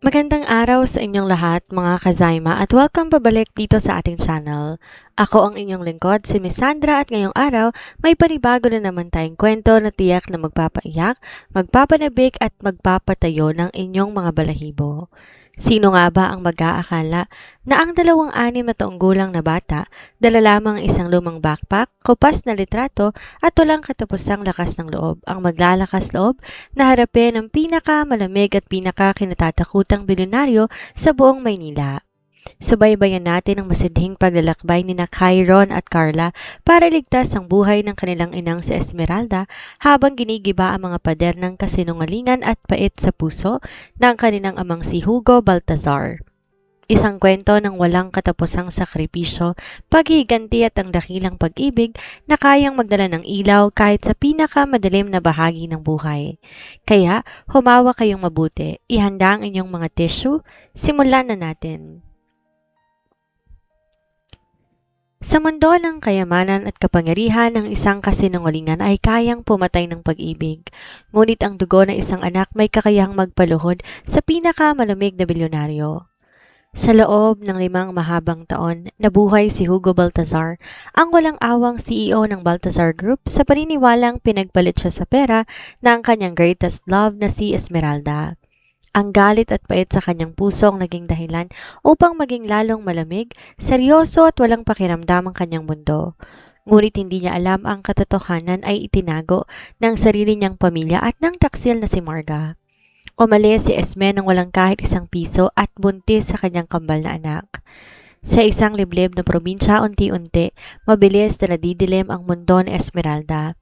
Magandang araw sa inyong lahat mga kazayma at welcome pabalik dito sa ating channel. Ako ang inyong lingkod si Miss Sandra at ngayong araw may panibago na naman tayong kwento na tiyak na magpapaiyak, magpapanabik at magpapatayo ng inyong mga balahibo. Sino nga ba ang mag-aakala na ang 26 na taong gulang na bata, dala lamang ang isang lumang backpack, kupas na litrato at walang katapusang lakas ng loob ang maglalakas loob na harapin ang pinakamalamig at pinakakinatatakutang bilyonaryo sa buong Maynila. Subaybayan natin ang masidhing paglalakbay ni na Kyron at Carla para iligtas ang buhay ng kanilang inang si Esmeralda habang ginigiba ang mga pader ng kasinungalingan at pait sa puso ng kanilang amang si Hugo Baltazar. Isang kwento ng walang katapusang sakripisyo, paghihiganti at ang dakilang pag-ibig na kayang magdala ng ilaw kahit sa pinakamadilim na bahagi ng buhay. Kaya, humawa kayong mabuti, ihanda ang inyong mga tissue, simulan na natin. Sa mundo ng kayamanan at kapangyarihan ng isang kasinungalingan ay kayang pumatay ng pag-ibig. Ngunit ang dugo ng isang anak may kakayahang magpaluhod sa pinakamalamig na bilyonaryo. Sa loob ng 5 mahabang taon, nabuhay si Hugo Baltazar, ang walang awang CEO ng Baltazar Group sa paniniwalang pinagpalit siya sa pera ng kanyang greatest love na si Esmeralda. Ang galit at pait sa kanyang puso ang naging dahilan upang maging lalong malamig, seryoso at walang pakiramdam ang kanyang mundo. Ngunit hindi niya alam ang katotohanan ay itinago ng sarili niyang pamilya at ng taksil na si Marga. Umalis si Esme nang walang kahit isang piso at buntis sa kanyang kambal na anak. Sa isang liblib na probinsya, unti-unti, mabilis na nadidilim ang mundo ni Esmeralda.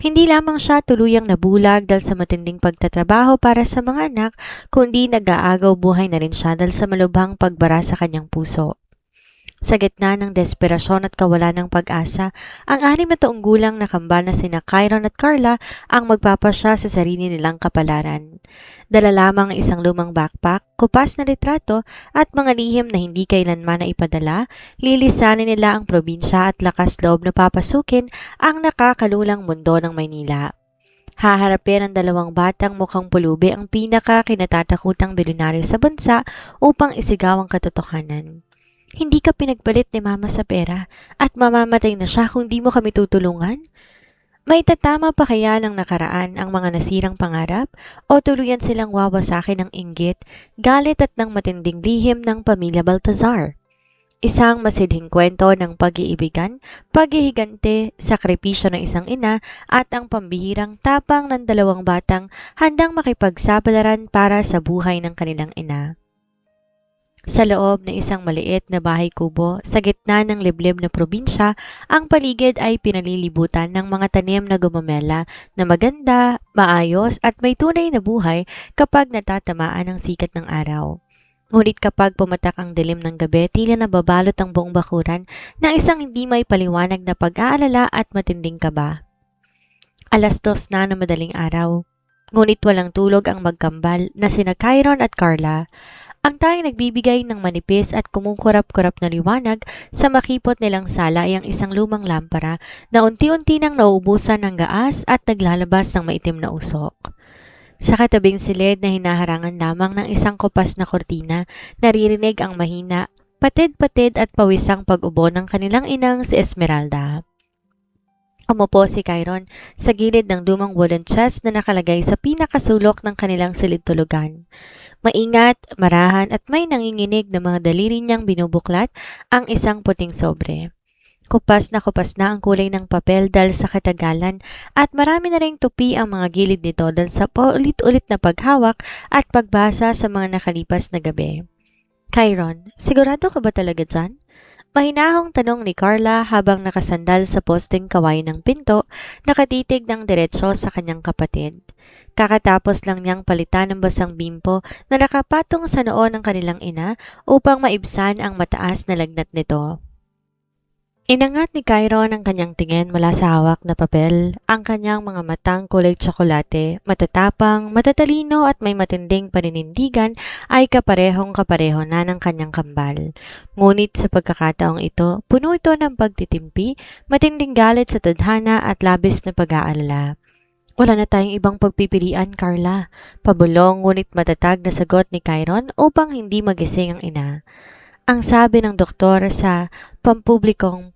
Hindi lamang siya tuluyang nabulag dahil sa matinding pagtatrabaho para sa mga anak, kundi nag-aagaw buhay na rin siya dahil sa malubhang pagbara sa kanyang puso. Sa gitna ng desperasyon at kawalan ng pag-asa, ang 6 na taong gulang na kambal na sina Kyron at Carla ang magpapasya sa sarili nilang kapalaran. Dala lamang ang isang lumang backpack, kupas na litrato at mga lihim na hindi kailanman na ipadala, lilisanin nila ang probinsya at lakas loob na papasukin ang nakakalulang mundo ng Maynila. Haharapin ang 2 batang mukhang pulubi ang pinaka-kinatatakutang bilyonaryo sa bansa upang isigaw ang katotohanan. Hindi ka pinagpalit ni Mama sa pera at mamamatay na siya kung di mo kami tutulungan? May tatama pa kaya ng nakaraan ang mga nasirang pangarap o tuluyan silang wawasakin ng inggit, galit at ng matinding lihim ng pamilya Baltazar? Isang masidhing kwento ng pag-iibigan, paghihigante, sakripisyo ng isang ina at ang pambihirang tapang ng 2 batang handang makipagsapalaran para sa buhay ng kanilang ina. Sa loob ng isang maliit na bahay kubo sa gitna ng liblib na probinsya, ang paligid ay pinalilibutan ng mga tanim na gumamela na maganda, maayos at may tunay na buhay kapag natatamaan ng sikat ng araw. Ngunit kapag pumatak ang dilim ng gabi, tila nababalot ang buong bakuran ng isang hindi may paliwanag na pag-aalala at matinding kaba. 2:00 na madaling araw. Ngunit walang tulog ang magkambal na sina Kyron at Carla. Ang tanging nagbibigay ng manipis at kumukurap-kurap na liwanag sa makipot nilang sala ay ang isang lumang lampara na unti-unti nang nauubusan ng gaas at naglalabas ng maitim na usok. Sa katabing silid na hinaharangan lamang ng isang kupas na kortina, naririnig ang mahina, patid-patid at pawisang pag-ubo ng kanilang inang si Esmeralda. Umupo si Kyron sa gilid ng lumang wooden chest na nakalagay sa pinakasulok ng kanilang silid-tulugan. Maingat, marahan at may nanginginig na mga daliri niyang binubuklat ang isang puting sobre. Kupas na ang kulay ng papel dahil sa katagalan at marami na ring tupi ang mga gilid nito dahil sa paulit-ulit na paghawak at pagbasa sa mga nakalipas na gabi. Kyron, sigurado ka ba talaga dyan? Mahinahong tanong ni Carla habang nakasandal sa posting kawain ng pinto, nakatitig ng diretsyo sa kanyang kapatid. Kakatapos lang niyang palitan ng basang bimpo na nakapatong sa noo ng kanilang ina upang maibsan ang mataas na lagnat nito. Inangat ni Kyron ang kanyang tingin mula sa hawak na papel, ang kanyang mga matang kulay tsokolate, matatapang, matatalino at may matinding paninindigan ay kaparehong-kapareho na ng kanyang kambal. Ngunit sa pagkakataong ito, puno ito ng pagtitimpi, matinding galit sa tadhana at labis na pag-aalala. Wala na tayong ibang pagpipilian, Carla. Pabulong ngunit matatag na sagot ni Chiron upang hindi magising ang ina. Ang sabi ng doktor sa pampublikong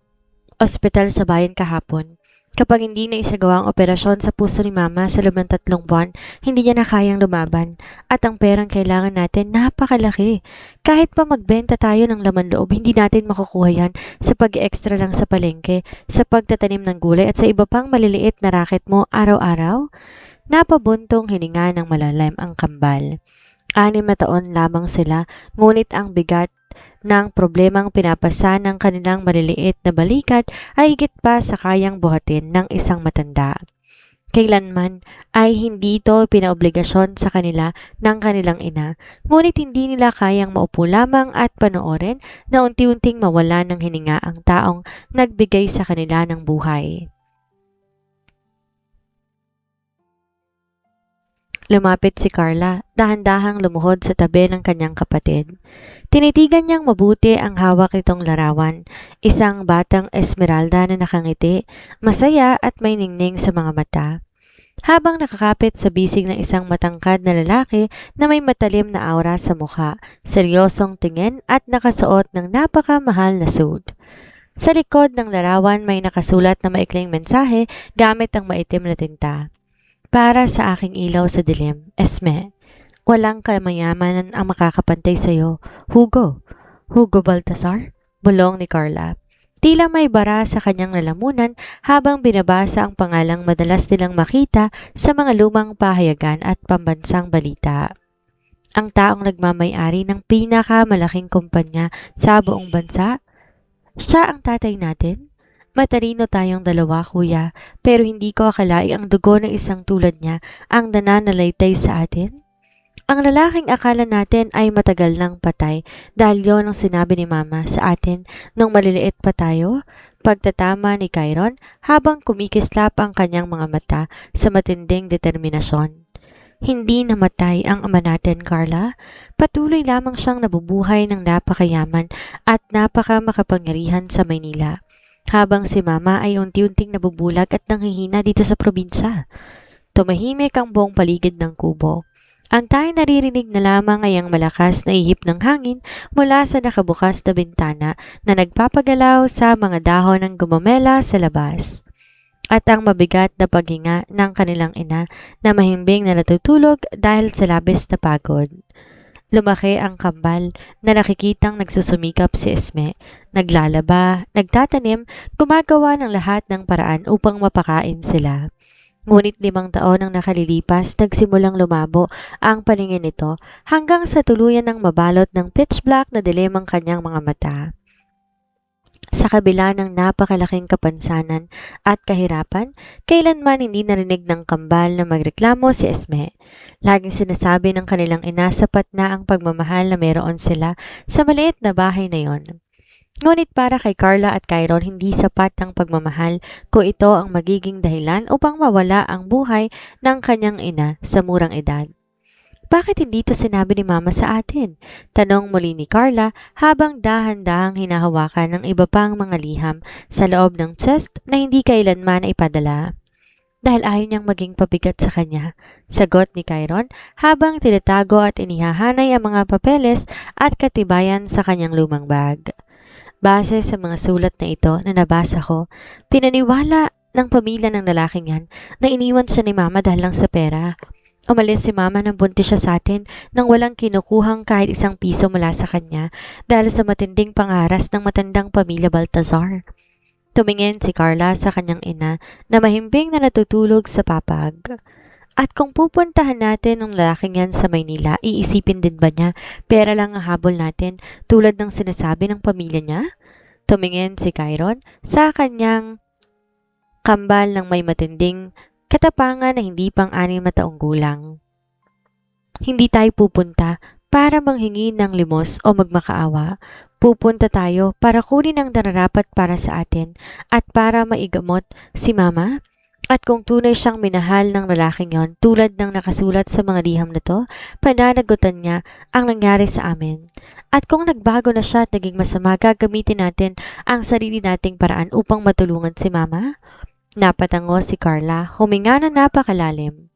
ospital sa bayan kahapon, kapag hindi na isagawa ang operasyon sa puso ni Mama sa loob ng 3 buwan, hindi niya na kayang lumaban. At ang perang kailangan natin napakalaki. Kahit pa magbenta tayo ng laman loob, hindi natin makukuha yan sa pag-extra lang sa palengke, sa pagtatanim ng gulay at sa iba pang maliliit na racket mo araw-araw. Napabuntong hininga ng malalim ang kambal. 6 na taon lamang sila, ngunit ang bigat ng problemang pinapasa ng kanilang maliliit na balikat ay higit pa sa kayang buhatin ng isang matanda. Kailanman ay hindi ito pinaobligasyon sa kanila ng kanilang ina, ngunit hindi nila kayang maupo lamang at panoorin na unti-unting mawala ng hininga ang taong nagbigay sa kanila ng buhay. Lumapit si Carla, dahan-dahang lumuhod sa tabi ng kanyang kapatid. Tinitigan niyang mabuti ang hawak nitong larawan, isang batang Esmeralda na nakangiti, masaya at may ningning sa mga mata. Habang nakakapit sa bisig ng isang matangkad na lalaki na may matalim na aura sa mukha, seryosong tingin at nakasuot ng napakamahal na suit. Sa likod ng larawan may nakasulat na maikling mensahe gamit ang maitim na tinta. Para sa aking ilaw sa dilim, Esme, walang kamayamanan ang makakapantay sa iyo. Hugo. Hugo Baltasar? Bulong ni Carla. Tila may bara sa kanyang lalamunan habang binabasa ang pangalang madalas nilang makita sa mga lumang pahayagan at pambansang balita. Ang taong nagmamay-ari ng pinakamalaking kumpanya sa buong bansa? Siya ang tatay natin? Matalino tayong dalawa, kuya, pero hindi ko akalaing ang dugo ng isang tulad niya ang nananalaytay sa atin. Ang lalaking akala natin ay matagal nang patay dahil yon ang sinabi ni Mama sa atin nung maliliit pa tayo. Pagtatama ni Chiron habang kumikislap ang kanyang mga mata sa matinding determinasyon. Hindi namatay ang ama natin, Carla. Patuloy lamang siyang nabubuhay ng napakayaman at napakamakapangyarihan sa Maynila. Habang si Mama ay unti-unting nabubulag at nanghihina dito sa probinsya. Tumahimik ang buong paligid ng kubo. Ang tanging naririnig na lamang ay ang malakas na ihip ng hangin mula sa nakabukas na bintana na nagpapagalaw sa mga dahon ng gumamela sa labas. At ang mabigat na paghinga ng kanilang ina na mahimbing na natutulog dahil sa labis na pagod. Lumaki ang kambal na nakikitang nagsusumikap si Esme, naglalaba, nagtatanim, gumagawa ng lahat ng paraan upang mapakain sila. Ngunit 5 taon ang nakalilipas, nagsimulang lumabo ang paningin nito hanggang sa tuluyan ng mabalot ng pitch black na dilim ang kanyang mga mata. Sa kabila ng napakalaking kapansanan at kahirapan, kailanman hindi narinig ng kambal na magreklamo si Esme. Laging sinasabi ng kanilang ina sapat na ang pagmamahal na meron sila sa maliit na bahay na yon. Ngunit para kay Carla at Chiron, hindi sapat ang pagmamahal kung ito ang magiging dahilan upang mawala ang buhay ng kanyang ina sa murang edad. Bakit hindi ito sinabi ni Mama sa atin? Tanong muli ni Carla habang dahan-dahang hinahawakan ng iba pang mga liham sa loob ng chest na hindi kailanman ipadala. Dahil ayaw niyang maging pabigat sa kanya, sagot ni Chiron habang tinatago at inihahanay ang mga papeles at katibayan sa kanyang lumang bag. Base sa mga sulat na ito na nabasa ko, pinaniwala ng pamilya ng lalaking yan na iniwan siya ni Mama dahil lang sa pera. Umalis si Mama nang buntis siya sa atin nang walang kinukuhang kahit isang piso mula sa kanya dahil sa matinding pangaras ng matandang pamilya Baltazar. Tumingin si Carla sa kanyang ina na mahimbing na natutulog sa papag. At kung pupuntahan natin ng lalaking yan sa Maynila, iisipin din ba niya pera lang ang habol natin tulad ng sinasabi ng pamilya niya? Tumingin si Chiron sa kanyang kambal ng may matinding katapangan na hindi pang 6 na taong gulang. Hindi tayo pupunta para manghingi ng limos o magmakaawa. Pupunta tayo para kunin ang nararapat para sa atin at para maigamot si Mama. At kung tunay siyang minahal ng lalaking yon tulad ng nakasulat sa mga liham na to, pananagutan niya ang nangyari sa amin. At kung nagbago na siya at naging masama, gagamitin natin ang sarili nating paraan upang matulungan si Mama. Napatango si Carla, huminga na napakalalim.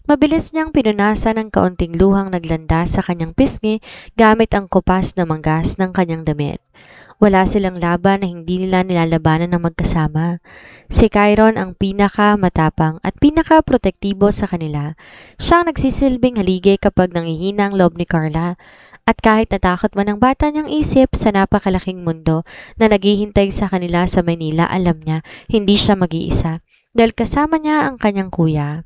Mabilis niyang pinunasan ng kaunting luhang naglanda sa kanyang pisngi gamit ang kupas na manggas ng kanyang damit. Wala silang laban na hindi nila nilalabanan ng magkasama. Si Chiron ang pinaka-matapang at pinaka-protektibo sa kanila. Siyang nagsisilbing haligi kapag nangihina ang loob ni Carla. At kahit natakot man ang bata niyang isip sa napakalaking mundo na naghihintay sa kanila sa Manila, alam niya hindi siya mag-iisa dahil kasama niya ang kanyang kuya.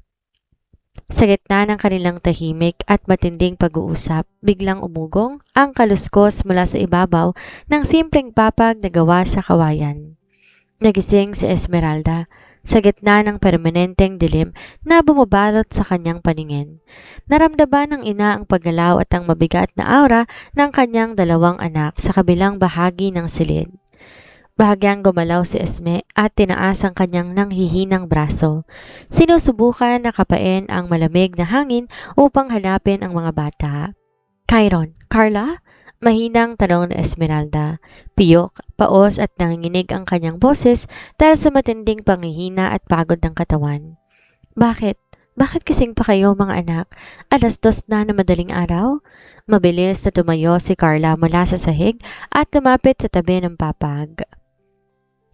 Sa gitna ng kanilang tahimik at matinding pag-uusap, biglang umugong ang kaluskos mula sa ibabaw ng simpleng papag na gawa sa kawayan. Nagising si Esmeralda sa gitna ng permanenteng dilim na bumabalot sa kanyang paningin. Naramdaman ng ina ang paggalaw at ang mabigat na aura ng kanyang dalawang anak sa kabilang bahagi ng silid. Bahagyang gumalaw si Esme at tinaas ang kanyang nanghihinang braso. Sinusubukan na kapain ang malamig na hangin upang hanapin ang mga bata. Chiron, Carla? Mahinang tanong ni Esmeralda. Piyok, paos at nanginginig ang kanyang boses dahil sa matinding panghihina at pagod ng katawan. Bakit? Bakit kising pa kayo mga anak? 2:00 na madaling araw? Mabilis na tumayo si Carla mula sa sahig at lumapit sa tabi ng papag.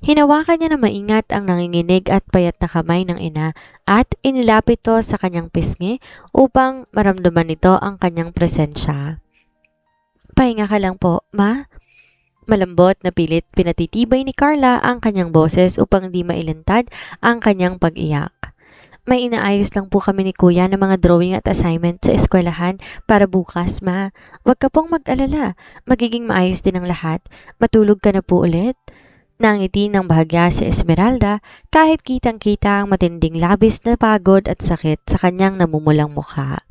Hinawakan niya na maingat ang nanginginig at payat na kamay ng ina at inilapit ito sa kanyang pisngi upang maramdaman nito ang kanyang presensya. Pahinga ka lang po, ma. Malambot na pilit pinatitibay ni Carla ang kanyang boses upang di mailantad ang kanyang pag-iyak. May inaayos lang po kami ni kuya ng mga drawing at assignment sa eskwelahan para bukas, ma. Huwag ka pong mag-alala. Magiging maayos din ang lahat. Matulog ka na po ulit. Nangiti ng bahagya si Esmeralda kahit kitang-kita ang matinding labis na pagod at sakit sa kanyang namumulang mukha.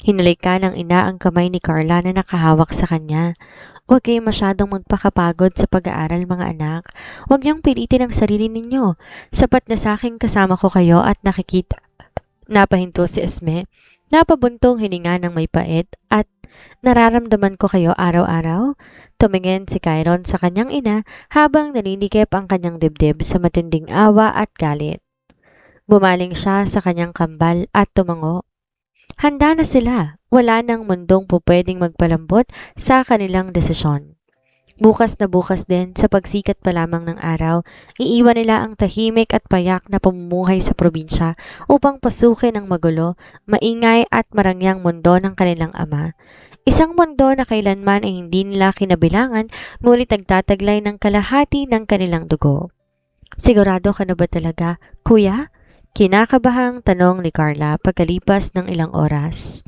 Hinalikan ng ina ang kamay ni Carla na nakahawak sa kanya. Huwag kayo masyadong magpakapagod sa pag-aaral mga anak. Huwag niyong pilitin ang sarili ninyo. Sapat na sa akin kasama ko kayo at nakikita. Napahinto si Esme. Napabuntong hininga ng may pait at nararamdaman ko kayo araw-araw. Tumingin si Chiron sa kanyang ina habang naninikip ang kanyang dibdib sa matinding awa at galit. Bumaling siya sa kanyang kambal at tumango. Handa na sila. Wala nang mundong pupwedeng magpalambot sa kanilang desisyon. Bukas na bukas din sa pagsikat pa lamang ng araw, iiwan nila ang tahimik at payak na pamumuhay sa probinsya upang pasukin ang magulo, maingay at marangyang mundo ng kanilang ama. Isang mundo na kailanman ay hindi nila kinabilangan ngunit nagtataglay ng kalahati ng kanilang dugo. Sigurado ka na ba talaga, kuya? Kinakabahang tanong ni Carla pagkalipas ng ilang oras.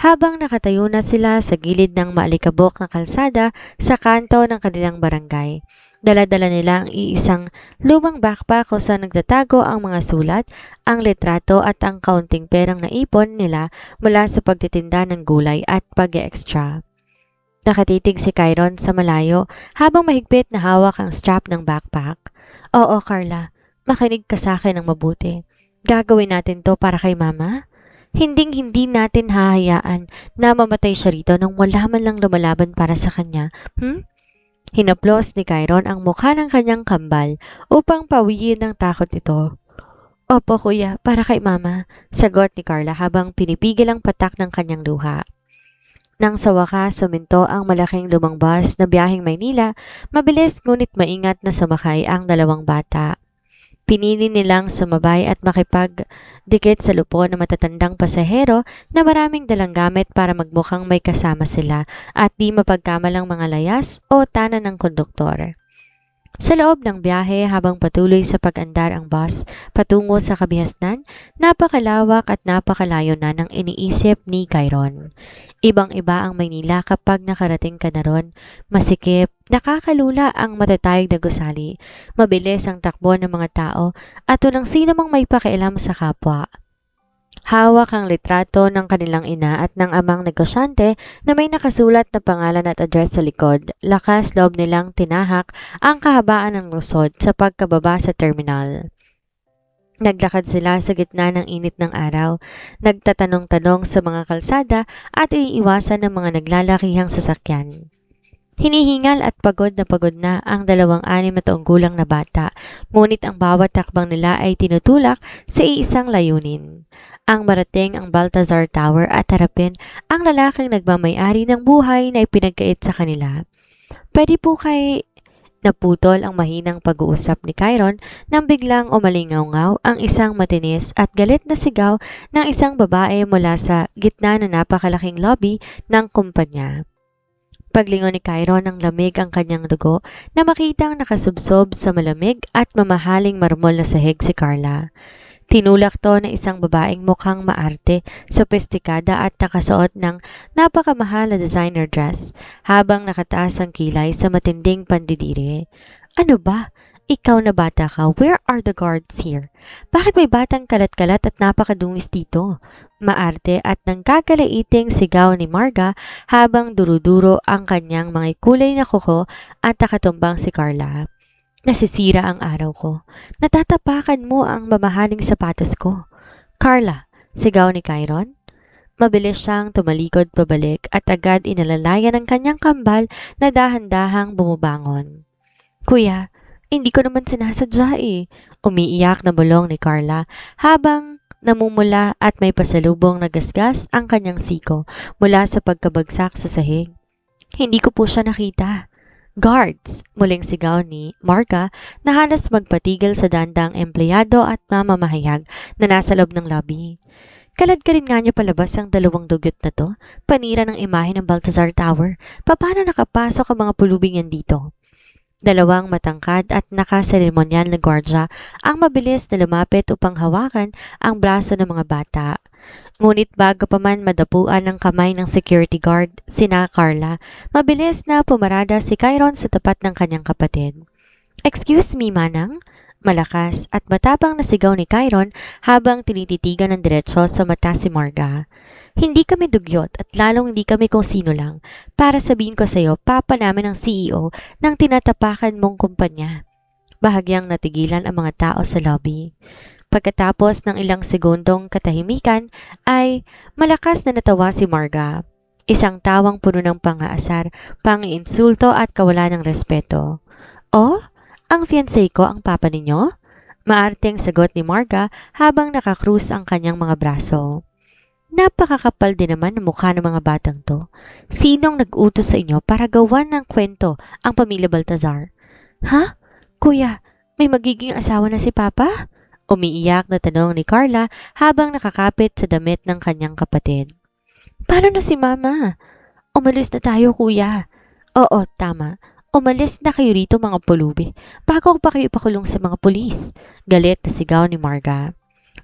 Habang nakatayo na sila sa gilid ng maalikabok na kalsada sa kanto ng kanilang barangay, dala-dala nila ang iisang lumang backpack kung saan nagtatago ang mga sulat, ang litrato at ang kaunting perang naipon nila mula sa pagtitinda ng gulay at pag-extra. Nakatitig si Chiron sa malayo habang mahigpit na hawak ang strap ng backpack. Oo, Carla, makinig ka sa akin ng mabuti. Gagawin natin to para kay mama? Hinding-hindi natin hahayaan na mamatay siya rito nang wala man lang lumalaban para sa kanya. Hinaplos ni Chiron ang mukha ng kanyang kambal upang pawiin ng takot ito. Opo kuya, para kay mama, sagot ni Carla habang pinipigil ang patak ng kanyang luha. Nang sa wakas suminto ang malaking lumang bus na biyaheng Maynila, mabilis ngunit maingat na sumakay ang dalawang bata. Pinili nilang sumabay at makipagdikit sa lupo ng matatandang pasahero na maraming dalang gamit para magmukhang may kasama sila at di mapagkamalang mga layas o tanan ng konduktor. Sa loob ng biyahe habang patuloy sa pag-andar ang bus patungo sa kabihasnan, napakalawak at napakalayo na ng iniisip ni Chiron. Ibang-iba ang Maynila kapag nakarating ka na ron. Masikip, nakakalula ang matatayog na gusali, mabilis ang takbo ng mga tao at walang sino mang may pakialam sa kapwa. Hawak ang litrato ng kanilang ina at ng amang negosyante na may nakasulat na pangalan at address sa likod. Lakas loob nilang tinahak ang kahabaan ng lusod sa pagkababa sa terminal. Naglakad sila sa gitna ng init ng araw, nagtatanong-tanong sa mga kalsada at iiwasan ng mga naglalakihang sasakyan. Hinihingal at pagod na ang 26 na taong gulang na bata, ngunit ang bawat takbang nila ay tinutulak sa iisang layunin. Ang marating ang Baltazar Tower at harapin ang lalaking nagmamay-ari ng buhay na ipinagkait sa kanila. Pwede po kay naputol ang mahinang pag-uusap ni Chiron nang biglang umalingaw-ngaw ang isang matinis at galit na sigaw ng isang babae mula sa gitna ng napakalaking lobby ng kumpanya. Paglingon ni Chiron ng lamig ang kanyang dugo na makitang nakasubsob sa malamig at mamahaling marmol na sahig si Carla. Tinulak to ng isang babaeng mukhang maarte, sopestikada at nakasuot ng napakamahal na designer dress habang nakataas ang kilay sa matinding pandidiri. Ano ba? Ikaw na bata ka, where are the guards here? Bakit may batang kalat-kalat at napakadungis dito? Maarte at nangkakalaiting sigaw ni Marga habang duruduro ang kanyang mga kulay na kuko at nakatumbang si Carla. Nasisira ang araw ko. Natatapakan mo ang mamahaling sapatos ko. Carla, sigaw ni Chiron. Mabilis siyang tumalikod pabalik at agad inalalayan ang kanyang kambal na dahan-dahang bumubangon. Kuya, hindi ko naman sinasadya eh. Umiiyak na bulong ni Carla habang namumula at may pasalubong na gasgas ang kanyang siko mula sa pagkabagsak sa sahig. Hindi ko po siya nakita. Guards! Muling sigaw ni Marga na halos magpatigil sa dandang empleyado at mamamahayag na nasa loob ng lobby. Kalad ka rin nga niyo palabas ang dalawang dugyot na to, panira ng imahe ng Baltazar Tower. Paano nakapasok ang mga pulubing yan dito? Dalawang matangkad at nakaseremonyal na gwardya ang mabilis na lumapit upang hawakan ang braso ng mga bata. Ngunit bago pa man madapuan ng kamay ng security guard, sina Carla, mabilis na pumarada si Chiron sa tapat ng kanyang kapatid. Excuse me, Manang? Malakas at matapang na sigaw ni Chiron habang tinititigan ng diretsyo sa mata si Marga. Hindi kami dugyot at lalong hindi kami kung sino lang. Para sabihin ko sa iyo, papa namin ang CEO ng tinatapakan mong kumpanya. Bahagyang natigilan ang mga tao sa lobby. Pagkatapos ng ilang segundong katahimikan ay malakas na natawa si Marga. Isang tawang puno ng pang-aasar, pang-insulto at kawalan ng respeto. Oh, ang fiancé ko ang papa ninyo? Maarteng sagot ni Marga habang nakakrus ang kanyang mga braso. Napakakapal din naman ang mukha ng mga batang to. Sinong nag-utos sa inyo para gawan ng kwento ang pamilya Baltazar? Ha? Kuya, may magiging asawa na si Papa? Umiiyak na tanong ni Carla habang nakakapit sa damit ng kanyang kapatid. Paano na si Mama? Umalis na tayo, Kuya. Oo, tama. Umalis na kayo rito mga pulubi bago pa kayo ipakulong sa mga pulis. Galit na sigaw ni Marga.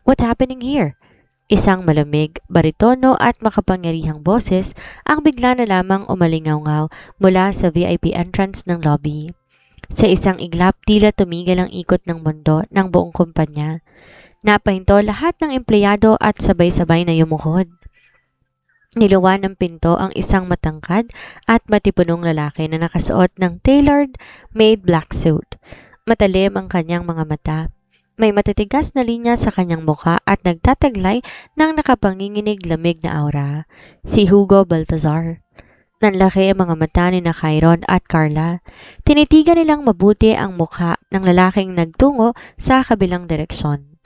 What's happening here? Isang malamig, baritono at makapangyarihang boses ang bigla na lamang umalingaw-ngaw mula sa VIP entrance ng lobby. Sa isang iglap, tila tumigil ang ikot ng mundo ng buong kumpanya. Napahinto lahat ng empleyado at sabay-sabay na yumuhod. Niluwan ng pinto ang isang matangkad at matipunong lalaki na nakasuot ng tailored-made black suit. Matalim ang kanyang mga mata. May matitigas na linya sa kanyang mukha at nagtataglay ng nakapanginginig lamig na aura. Si Hugo Baltazar. Nanlaki ang mga mata ni na Chiron at Carla. Tinitigan nilang mabuti ang mukha ng lalaking nagtungo sa kabilang direksyon.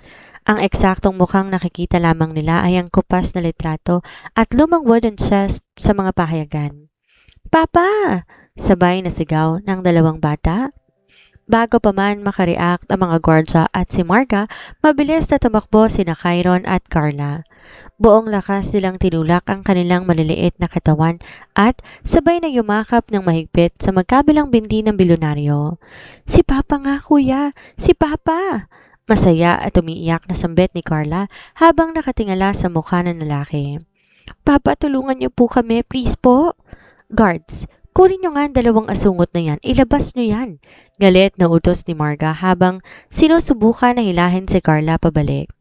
Ang eksaktong mukhang nakikita lamang nila ay ang kupas na litrato at lumang wooden chest sa mga pahayagan. Papa! Sabay na sigaw ng dalawang bata. Bago pa man makareact ang mga gwardya at si Marga, mabilis na tumakbo sina Chiron at Carla. Buong lakas nilang tinulak ang kanilang maliliit na katawan at sabay na yumakap ng mahigpit sa magkabilang binti ng bilyonaryo. Si Papa nga, Kuya! Si Papa! Masaya at umiiyak na sambit ni Carla habang nakatingala sa mukha ng lalaki. Papa, tulungan niyo po kami, please po. Guards, kunin niyo nga ang dalawang asungot na yan, ilabas niyo yan. Galit na utos ni Marga habang sinusubukan na hilahin si Carla pabalik.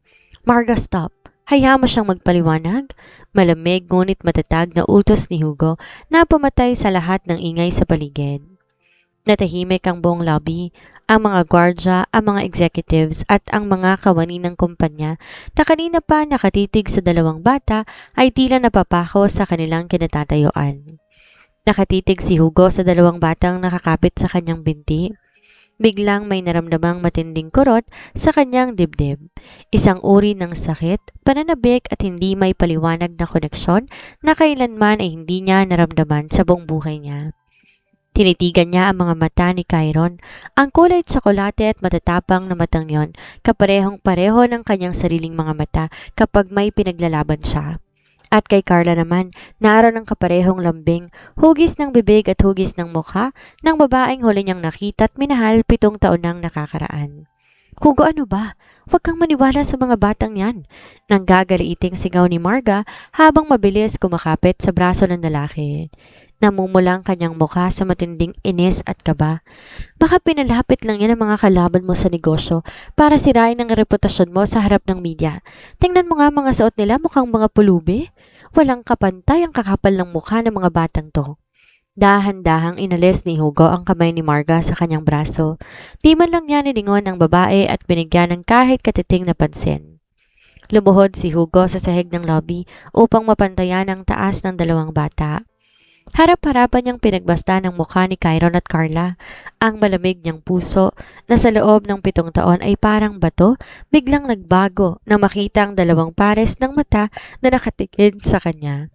Marga, stop. Hayaan mo siyang magpaliwanag. Malamig ngunit matatag na utos ni Hugo na pumatay sa lahat ng ingay sa paligid. Natahimik ang buong lobby, ang mga gwardya, ang mga executives at ang mga kawani ng kumpanya na kanina pa nakatitig sa dalawang bata ay tila napapako sa kanilang kinatatayuan. Nakatitig si Hugo sa dalawang batang nakakapit sa kanyang binti. Biglang may naramdamang matinding kurot sa kanyang dibdib. Isang uri ng sakit, pananabik at hindi may paliwanag na koneksyon na kailanman ay hindi niya naramdaman sa buong buhay niya. Tinitigan niya ang mga mata ni Chiron. Ang kulay tsokolate at matatapang na matang yon, kaparehong-pareho ng kanyang sariling mga mata kapag may pinaglalaban siya. At kay Carla naman, naroon ang kaparehong lambing, hugis ng bibig at hugis ng mukha ng babaeng huli niyang nakita at minahal 7 taon nang nakakaraan. Hugo, ano ba? Huwag kang maniwala sa mga batang yan. Nanggagaliiting sigaw ni Marga habang mabilis kumakapit sa braso ng lalaki. Namumulang kanyang mukha sa matinding inis at kaba. Baka pinalapit lang yan ang mga kalaban mo sa negosyo para sirain ang reputasyon mo sa harap ng media. Tingnan mo nga mga suot nila, mukhang mga pulubi. Walang kapantay ang kakapal ng mukha ng mga batang to. Dahan-dahang inalis ni Hugo ang kamay ni Marga sa kanyang braso. Di man lang niya nilingon ang babae at binigyan ng kahit katiting na pansin. Lumuhod si Hugo sa sahig ng lobby upang mapantayan ang taas ng dalawang bata. Harap-harapan niyang pinagbasta ng mukha ni Chiron at Carla. Ang malamig niyang puso na sa loob ng 7 taon ay parang bato, biglang nagbago na makita ang dalawang pares ng mata na nakatingin sa kanya.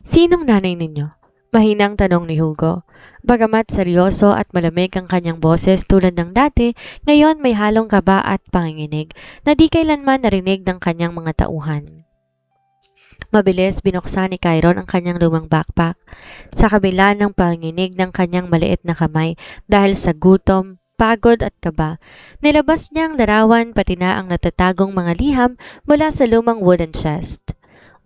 Sinong nanay ninyo? Mahinang tanong ni Hugo. Bagamat seryoso at malamig ang kanyang boses tulad ng dati, ngayon may halong kaba at panginginig na di kailanman narinig ng kanyang mga tauhan. Mabilis binuksan ni Chiron ang kanyang lumang backpack. Sa kabila ng panginig ng kanyang maliit na kamay dahil sa gutom, pagod at kaba, nilabas niya ang larawan pati na ang natatagong mga liham mula sa lumang wooden chest.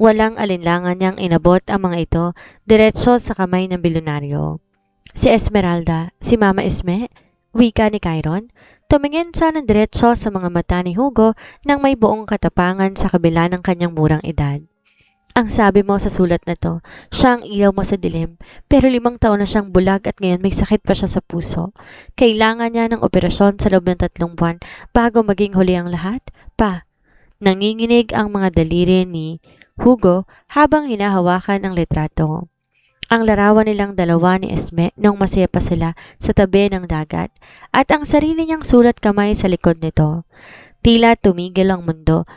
Walang alinlangan niyang inabot ang mga ito diretso sa kamay ng bilyonaryo. Si Esmeralda, si Mama Esme, wika ni Chiron. Tumingin siya ng diretso sa mga mata ni Hugo nang may buong katapangan sa kabila ng kanyang murang edad. Ang sabi mo sa sulat na to, siya ang ilaw mo sa dilim, pero 5 taon na siyang bulag at ngayon may sakit pa siya sa puso. Kailangan niya ng operasyon sa loob ng 3 buwan bago maging huli ang lahat? Pa, nanginginig ang mga daliri ni Hugo habang hinahawakan ang litrato. Ang larawan nilang dalawa ni Esme nung masaya pa sila sa tabi ng dagat at ang sarili niyang sulat kamay sa likod nito. Tila tumigil ang mundo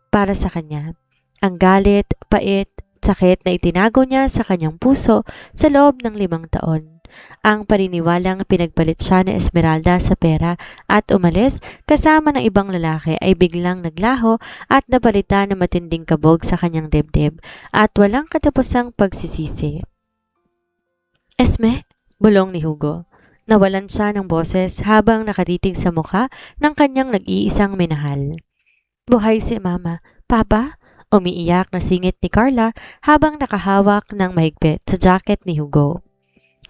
para sa kanya. Ang galit, pait, sakit na itinago niya sa kanyang puso sa loob ng 5 taon. Ang paniniwalang pinagpalit siya ni Esmeralda sa pera at umalis kasama ng ibang lalaki ay biglang naglaho at napalitan ng matinding kabog sa kanyang dibdib at walang katapusang pagsisisi. Esme, bulong ni Hugo. Nawalan siya ng boses habang nakatitig sa mukha ng kanyang nag-iisang minahal. Buhay si Mama. Papa? Umiiyak na singit ni Carla habang nakahawak ng mahigpit sa jacket ni Hugo.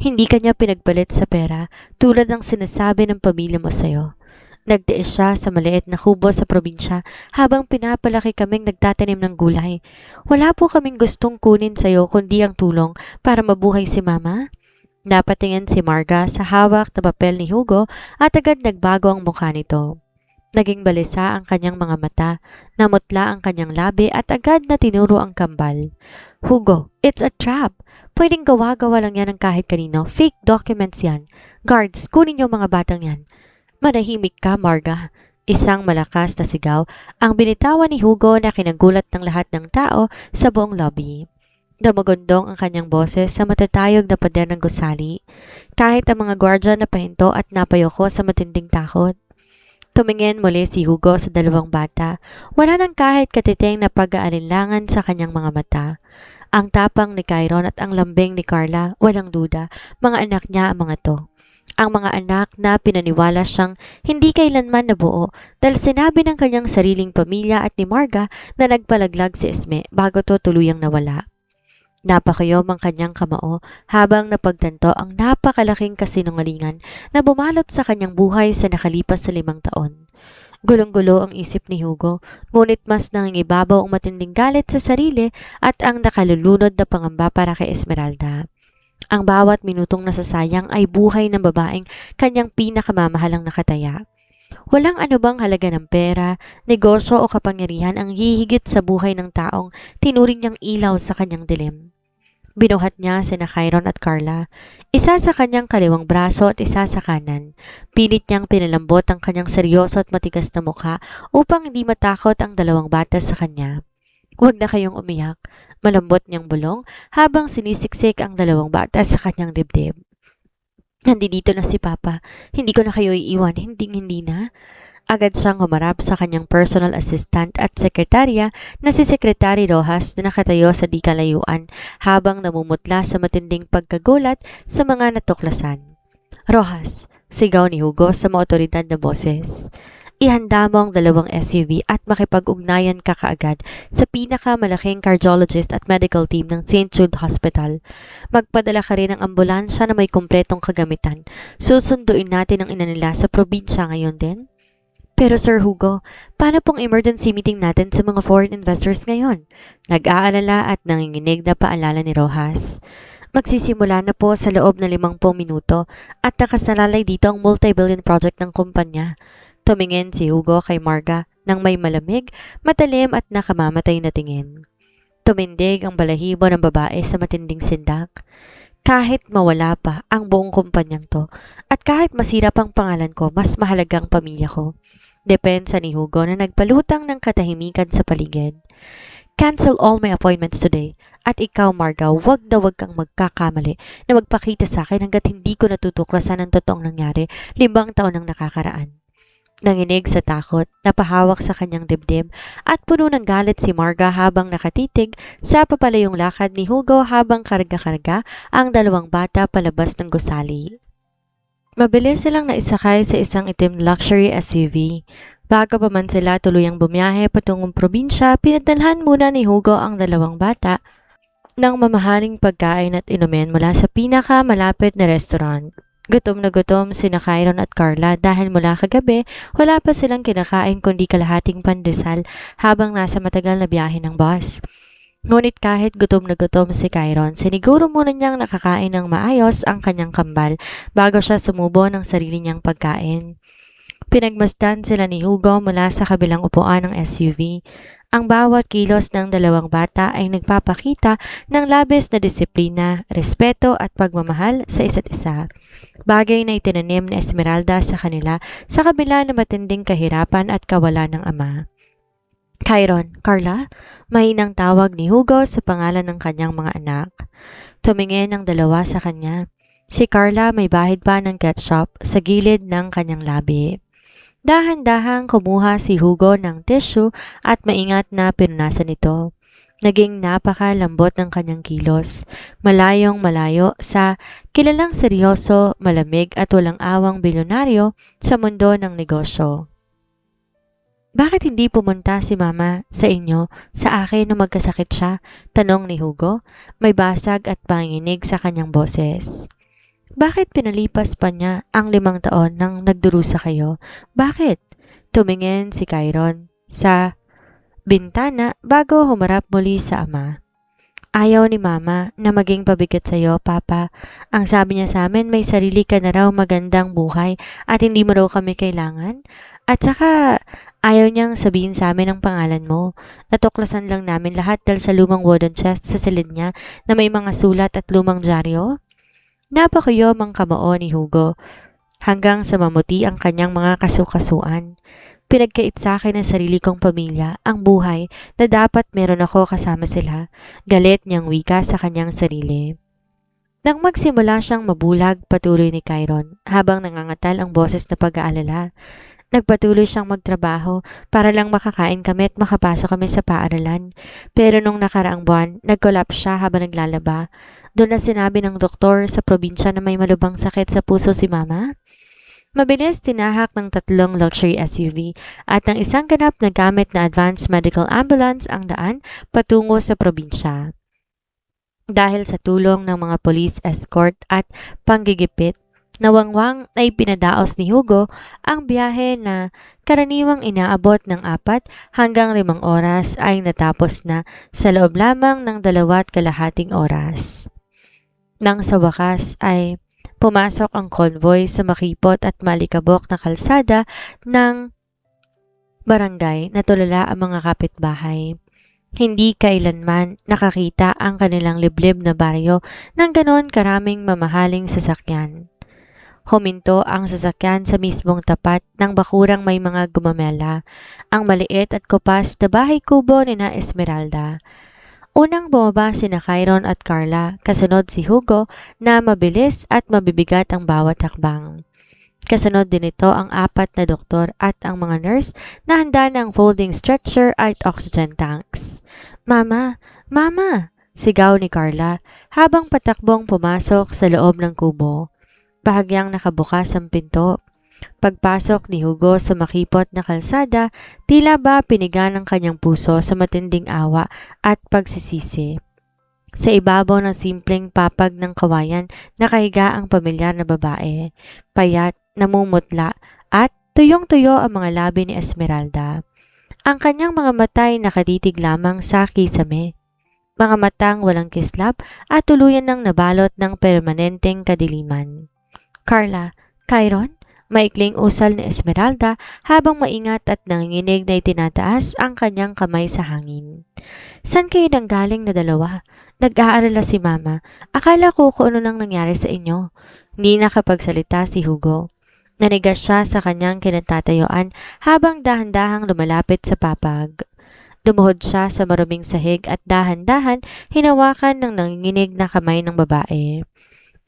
Hindi kanya pinagpalit sa pera tulad ng sinasabi ng pamilya mo sa'yo. Nagtiis siya sa maliit na kubo sa probinsya habang pinapalaki kaming nagtatanim ng gulay. Wala po kaming gustong kunin sa'yo kundi ang tulong para mabuhay si Mama. Napatingin si Marga sa hawak na papel ni Hugo at agad nagbago ang mukha nito. Naging balisa ang kanyang mga mata, namutla ang kanyang labi at agad na tinuro ang kambal. Hugo, it's a trap. Pwedeng gawa-gawa lang yan ng kahit kanino. Fake documents yan. Guards, kunin niyo mga batang yan. Manahimik ka, Marga. Isang malakas na sigaw ang binitawan ni Hugo na kinagulat ng lahat ng tao sa buong lobby. Dumagundong ang kanyang boses sa matatayog na pader ng gusali. Kahit ang mga gwardya na pahinto at napayoko sa matinding takot. Tumingin muli si Hugo sa dalawang bata. Wala nang kahit katiting na pag-aalinlangan sa kanyang mga mata. Ang tapang ni Chiron at ang lambing ni Carla, walang duda, mga anak niya ang mga to. Ang mga anak na pinaniwala siyang hindi kailanman nabuo dahil sinabi ng kanyang sariling pamilya at ni Marga na nagpalaglag si Esme bago to tuluyang nawala. Napakayom ang kanyang kamao habang napagtanto ang napakalaking kasinungalingan na bumalot sa kanyang buhay sa nakalipas na 5 taon. Gulong-gulo ang isip ni Hugo, ngunit mas nangingibabaw ang matinding galit sa sarili at ang nakalulunod na pangamba para kay Esmeralda. Ang bawat minutong nasasayang ay buhay ng babaeng kanyang pinakamamahalang nakataya. Walang anumang halaga ng pera, negosyo o kapangyarihan ang hihigit sa buhay ng taong tinuring niyang ilaw sa kanyang dilim. Binuhat niya sina Chiron at Carla, isa sa kanyang kaliwang braso at isa sa kanan. Pilit niyang pinalambot ang kanyang seryoso at matigas na mukha upang hindi matakot ang dalawang bata sa kanya. Huwag na kayong umiyak, malambot niyang bulong habang sinisiksik ang dalawang bata sa kanyang dibdib. Nandito na si Papa, hindi ko na kayo iiwan, hindi na. Agad siyang humarap sa kanyang personal assistant at sekretarya na si Secretary Rojas na nakatayo sa di kalayuan habang namumutla sa matinding pagkagulat sa mga natuklasan. Rojas, sigaw ni Hugo sa maotoridad na boses. Ihanda mo ang dalawang SUV at makipag-ugnayan ka kaagad sa pinakamalaking cardiologist at medical team ng St. Jude Hospital. Magpadala ka rin ng ambulansya na may kumpletong kagamitan. Susunduin natin ang ina nila sa probinsya ngayon din. Pero Sir Hugo, paano pong emergency meeting natin sa mga foreign investors ngayon? Nag-aalala at nanginginig na paalala ni Rojas. Magsisimula na po sa loob ng 50 minuto at nakasalalay dito ang multi-billion project ng kumpanya. Tumingin si Hugo kay Marga nang may malamig, matalim at nakamamatay na tingin. Tumindig ang balahibo ng babae sa matinding sindak. Kahit mawala pa ang buong kumpanyang to at kahit masira pang pangalan ko, mas mahalagang pamilya ko. Depensa ni Hugo na nagpalutang ng katahimikan sa paligid. Cancel all my appointments today. At ikaw, Marga, wag kang magkakamali na magpakita sa akin hanggat hindi ko natutuklasan ang totoong nangyari 5 taon ang nakakaraan. Nanginig sa takot, napahawak sa kanyang dibdib at puno ng galit si Marga habang nakatitig sa papalayong lakad ni Hugo habang karga-karga ang dalawang bata palabas ng gusali. Mabilis silang naisakay sa isang itim na luxury SUV. Bago pa man sila tuluyang bumiyahe patungong probinsya, pinadalhan muna ni Hugo ang dalawang bata ng mamahaling pagkain at inumin mula sa pinakamalapit na restaurant. Gutom na gutom sina Chiron at Carla dahil mula kagabi wala pa silang kinakain kundi kalahating pandesal habang nasa matagal na biyahe ng bus. Ngunit kahit gutom na gutom si Chiron, siniguro muna niyang nakakain ng maayos ang kanyang kambal bago siya sumubo ng sarili niyang pagkain. Pinagmasdan sila ni Hugo mula sa kabilang upuan ng SUV. Ang bawat kilos ng dalawang bata ay nagpapakita ng labis na disiplina, respeto at pagmamahal sa isa't isa. Bagay na itinanim ni Esmeralda sa kanila sa kabila ng matinding kahirapan at kawalan ng ama. Chiron, Carla, mahinang tawag ni Hugo sa pangalan ng kanyang mga anak. Tumingin ang dalawa sa kanya. Si Carla may bahid pa ng ketchup sa gilid ng kanyang labi. Dahan-dahang kumuha si Hugo ng tissue at maingat na pinunasan ito. Naging napakalambot ng kanyang kilos, malayong malayo sa kilalang seryoso, malamig at walang awang bilyonaryo sa mundo ng negosyo. Bakit hindi pumunta si Mama sa inyo, sa akin nung magkasakit siya? Tanong ni Hugo, may basag at panginig sa kanyang boses. Bakit pinalipas pa niya ang 5 taon nang nagdurusa kayo? Bakit? Tumingin si Chiron sa bintana bago humarap muli sa ama. Ayaw ni Mama na maging pabigat sa'yo, Papa. Ang sabi niya sa amin, may sarili ka na raw magandang buhay at hindi mo raw kami kailangan. At saka, ayaw niyang sabihin sa amin ang pangalan mo. Natuklasan lang namin lahat dahil sa lumang wooden chest sa silid niya na may mga sulat at lumang dyaryo. Napakuyom ang kamao ni Hugo hanggang sa mamuti ang kanyang mga kasukasuan. Pinagkait sa akin ang sarili kong pamilya, ang buhay na dapat meron ako kasama sila. Galit niyang wika sa kanyang sarili. Nang magsimula siyang mabulag, patuloy ni Chiron habang nangangatal ang boses na pag-aalala. Nagpatuloy siyang magtrabaho para lang makakain kami at makapasok kami sa paaralan. Pero nung nakaraang buwan, nag-collapse siya habang naglalaba. Doon na sinabi ng doktor sa probinsya na may malubhang sakit sa puso si Mama. Mabilis tinahak ng 3 luxury SUV at ng isang ganap na gamit na advanced medical ambulance ang daan patungo sa probinsya. Dahil sa tulong ng mga police escort at panggigipit, nawangwang ay pinadaos ni Hugo ang biyahe na karaniwang inaabot ng 4 hanggang 5 oras ay natapos na sa loob lamang ng 2.5 oras. Nang sa wakas ay pumasok ang convoy sa makipot at malikabok na kalsada ng barangay na tulala ang mga kapitbahay. Hindi kailanman nakakita ang kanilang liblib na baryo ng ganon karaming mamahaling sasakyan. Huminto ang sasakyan sa mismong tapat ng bakurang may mga gumamela, ang maliit at kupas na bahay kubo ni na Esmeralda. Unang bumaba sina Chiron at Carla, kasunod si Hugo na mabilis at mabibigat ang bawat hakbang. Kasunod din ito ang 4 na doktor at ang mga nurse na handa ng folding stretcher at oxygen tanks. "Mama! Mama!" sigaw ni Carla habang patakbong pumasok sa loob ng kubo. Bahagyang nakabukas ang pinto. Pagpasok ni Hugo sa makipot na kalsada, tila ba piniga ng kanyang puso sa matinding awa at pagsisisi. Sa ibabaw ng simpleng papag ng kawayan, nakahiga ang pamilyar na babae. Payat, namumutla, at tuyong-tuyo ang mga labi ni Esmeralda. Ang kanyang mga matay nakatitig lamang sa kisame. Mga matang walang kislap at tuluyan ng nabalot ng permanenteng kadiliman. "Carla, Chiron?" Maikling usal ni Esmeralda habang maingat at nanginginig na itinataas ang kanyang kamay sa hangin. "San kayo nanggaling na dalawa? Nag-aalala si Mama. Akala ko kung ano nang nangyari sa inyo." Hindi nakapagsalita si Hugo. Nanigas siya sa kanyang kinatatayuan habang dahan-dahang lumalapit sa papag. Lumuhod siya sa maruming sahig at dahan-dahan hinawakan ng nanginginig na kamay ng babae.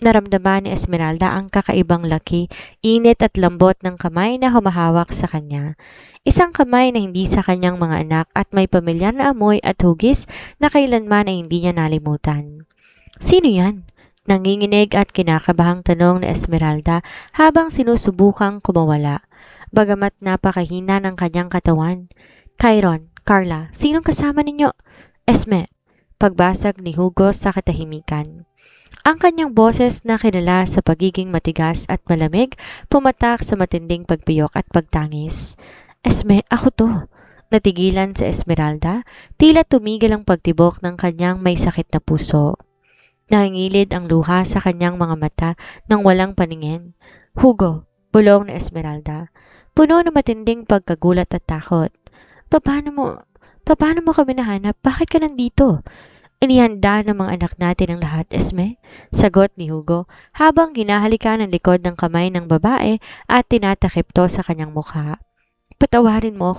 Naramdaman ni Esmeralda ang kakaibang laki, init at lambot ng kamay na humahawak sa kanya. Isang kamay na hindi sa kanyang mga anak at may pamilyar na amoy at hugis na kailanman ay hindi niya nalimutan. "Sino yan?" Nanginginig at kinakabahang tanong ni Esmeralda habang sinusubukang kumawala. Bagamat napakahina ng kanyang katawan. "Chiron, Carla, sinong kasama ninyo?" "Esme." Pagbasag ni Hugo sa katahimikan. Ang kanyang boses na kilala sa pagiging matigas at malamig, pumatak sa matinding pagpiyok at pagtangis. "Esme, ako to." Natigilan sa Esmeralda, tila tumigil ang pagtibok ng kanyang may sakit na puso. Nangingilid ang luha sa kanyang mga mata nang walang paningin. "Hugo," bulong ni Esmeralda, puno ng matinding pagkagulat at takot. Paano mo kami nahanap? Bakit ka nandito?" "Inihanda ng mga anak natin ang lahat, Esme," sagot ni Hugo habang hinahalikan ang likod ng kamay ng babae at tinatakip to sa kanyang mukha. Patawarin mo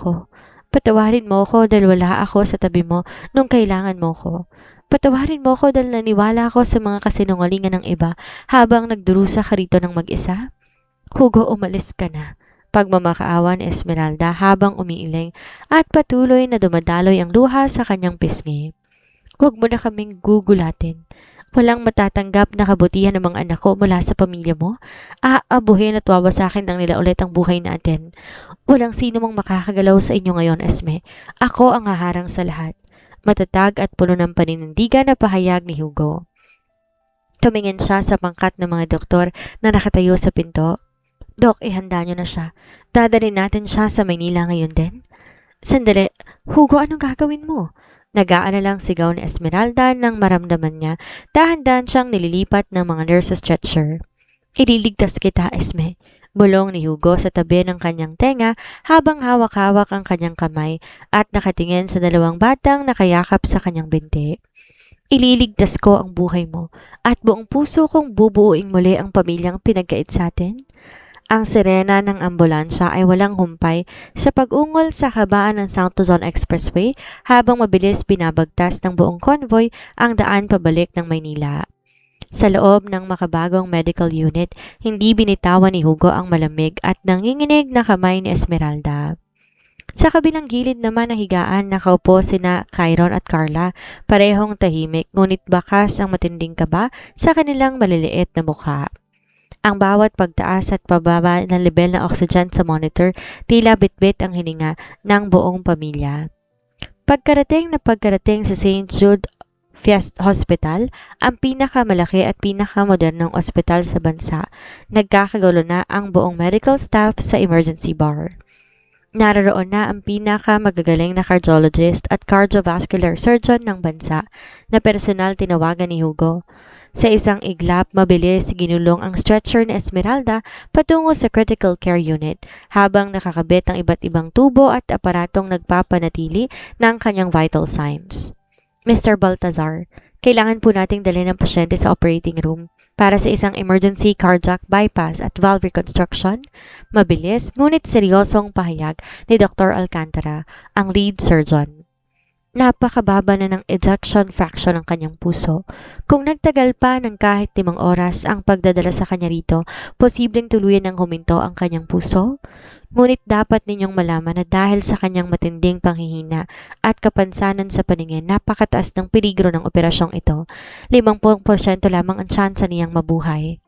ko dahil wala ako sa tabi mo nung kailangan mo ko. Patawarin mo ko dahil naniwala ako sa mga kasinungalingan ng iba habang nagdurusa ka rito ng mag-isa." "Hugo, umalis ka na." Pagmamakaawa ni Esmeralda habang umiiling at patuloy na dumadaloy ang luha sa kanyang pisngi. "Huwag mo na kaming gugulatin. Walang matatanggap na kabutihan ng mga anak ko mula sa pamilya mo. Aabuhin at wawasakin lang nila ulit ang buhay natin. Walang sino mang makakagalaw sa inyo ngayon, Esme. Ako ang haharang sa lahat." Matatag at puno ng paninindigan na pahayag ni Hugo. Tumingin siya sa pangkat ng mga doktor na nakatayo sa pinto. "Dok, ihanda niyo na siya. Dadalhin natin siya sa Maynila ngayon din." "Sandali, Hugo, anong gagawin mo?" Nag-aalalang sigaw ni Esmeralda nang maramdaman niya, dahan-dahan siyang nililipat ng mga nurse sa stretcher. "Ililigtas kita, Esme," bulong ni Hugo sa tabi ng kanyang tenga habang hawak-hawak ang kanyang kamay at nakatingin sa dalawang batang nakayakap sa kanyang binti. "Ililigtas ko ang buhay mo at buong puso kong bubuuing muli ang pamilyang pinagkait sa atin." Ang sirena ng ambulansya ay walang humpay sa pag-ungol sa kabaan ng South Luzon Expressway habang mabilis binabagtas ng buong convoy ang daan pabalik ng Maynila. Sa loob ng makabagong medical unit, hindi binitawan ni Hugo ang malamig at nanginginig na kamay ni Esmeralda. Sa kabilang gilid naman ng higaan, nakaupo sina Chiron at Carla, parehong tahimik ngunit bakas ang matinding kaba sa kanilang maliliit na mukha. Ang bawat pagtaas at pababa ng level ng oxygen sa monitor, tila bitbit ang hininga ng buong pamilya. Pagkarating sa St. Jude Hospital, ang pinakamalaki at pinakamodernong ospital sa bansa, nagkakagulo na ang buong medical staff sa emergency bar. Naroon na ang pinakamagagaling na cardiologist at cardiovascular surgeon ng bansa na personal tinawagan ni Hugo. Sa isang iglap, mabilis ginulong ang stretcher ni Esmeralda patungo sa critical care unit habang nakakabit ang iba't ibang tubo at aparatong nagpapanatili ng kanyang vital signs. Mr. Baltazar, kailangan po nating dalhin ang pasyente sa operating room para sa isang emergency cardiac bypass at valve reconstruction. Mabilis ngunit seryosong pahayag ni Dr. Alcantara, ang lead surgeon. Napakababa na ng ejection fraction ng kanyang puso. Kung nagtagal pa ng kahit 5 oras ang pagdadala sa kanya rito, posibleng tuluyan ng huminto ang kanyang puso. Ngunit dapat ninyong malaman na dahil sa kanyang matinding panghihina at kapansanan sa paningin, napakataas ng peligro ng operasyong ito. 50% lamang ang tsansa niyang mabuhay.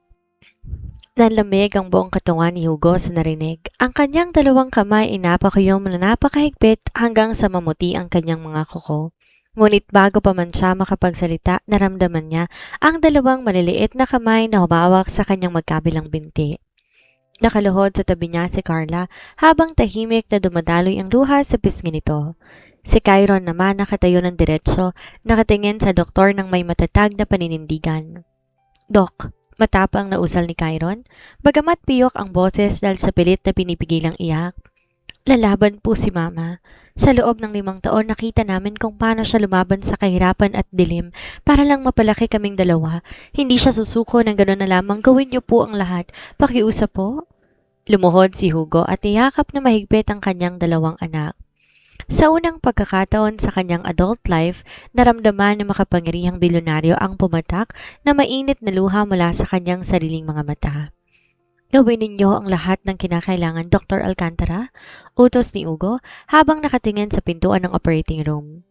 Nanlamig ang buong katawan ni Hugo sa narinig. Ang kanyang dalawang kamay inapakuyom na napakahigpit hanggang sa mamuti ang kanyang mga kuko. Ngunit bago pa man siya makapagsalita, naramdaman niya ang dalawang maliliit na kamay na humawak sa kanyang magkabilang binti. Nakaluhod sa tabi niya si Carla habang tahimik na dumadaloy ang luha sa pisngi nito. Si Chiron naman nakatayo ng diretsyo, nakatingin sa doktor ng may matatag na paninindigan. Dok, matapang na usal ni Chiron, bagamat piyok ang boses dahil sa pilit na pinipigilang iyak. Lalaban po si Mama. Sa loob ng 5 taon nakita namin kung paano siya lumaban sa kahirapan at dilim para lang mapalaki kaming dalawa. Hindi siya susuko ng gano'n na lamang, gawin niyo po ang lahat. Pakiusap po. Lumuhod si Hugo at niyakap na mahigpit ang kanyang 2 anak. Sa unang pagkakataon sa kanyang adult life, naramdaman ng makapangyarihang bilyonaryo ang pumatak na mainit na luha mula sa kanyang sariling mga mata. Gawin ninyo ang lahat ng kinakailangan, Dr. Alcantara, utos ni Hugo habang nakatingin sa pintuan ng operating room.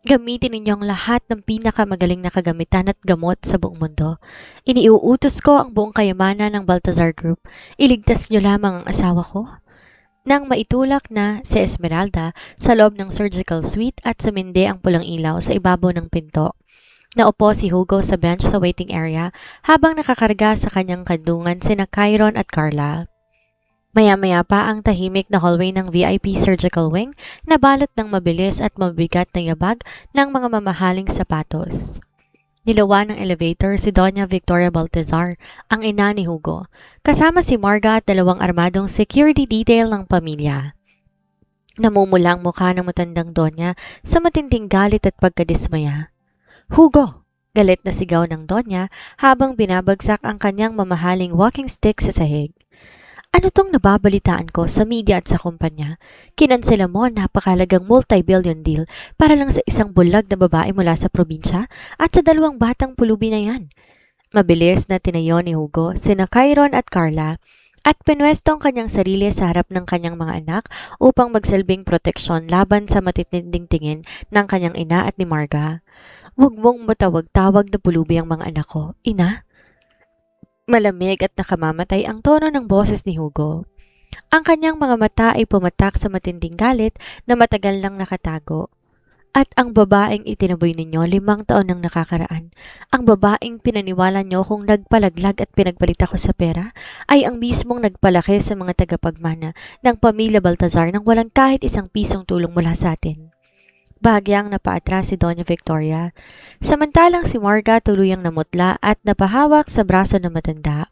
Gamitin ninyo ang lahat ng pinakamagaling na kagamitan at gamot sa buong mundo. Iniuutos ko ang buong kayamanan ng Baltazar Group. Iligtas niyo lamang ang asawa ko. Nang maitulak na si Esmeralda sa loob ng surgical suite at sumindi ang pulang ilaw sa ibabaw ng pinto, naupo si Hugo sa bench sa waiting area habang nakakarga sa kanyang kandungan sina Chiron at Carla. Maya-maya pa ang tahimik na hallway ng VIP surgical wing na balot ng mabilis at mabigat na yabag ng mga mamahaling sapatos. Nilawan ng elevator si Doña Victoria Baltazar, ang ina ni Hugo, kasama si Marga at 2 armadong security detail ng pamilya. Namumula ang mukha ng matandang Donya sa matinding galit at pagkadismaya. Hugo! Galit na sigaw ng Donya habang binabagsak ang kanyang mamahaling walking stick sa sahig. Ano tong nababalitaan ko sa media at sa kumpanya? Kinansela mo ang napakalagang multi-billion deal para lang sa isang bulag na babae mula sa probinsya at sa 2 batang pulubi na yan. Mabilis na tinayo ni Hugo sina Chiron at Carla at pinwestong kanyang sarili sa harap ng kanyang mga anak upang magsilbing proteksyon laban sa matitinding tingin ng kanyang ina at ni Marga. Huwag mong matawag-tawag na pulubi ang mga anak ko, ina. Malamig at nakamamatay ang tono ng boses ni Hugo. Ang kanyang mga mata ay pumatak sa matinding galit na matagal nang nakatago. At ang babaeng itinaboy ninyo 5 taon nang nakakaraan, ang babaeng pinaniwala nyo kung nagpalaglag at pinagpalit ako sa pera, ay ang mismong nagpalaki sa mga tagapagmana ng pamilya Baltazar nang walang kahit 1 pisong tulong mula sa atin. Bahagyang napaatras si Doña Victoria, samantalang si Marga tuluyang namutla at napahawak sa braso ng matanda.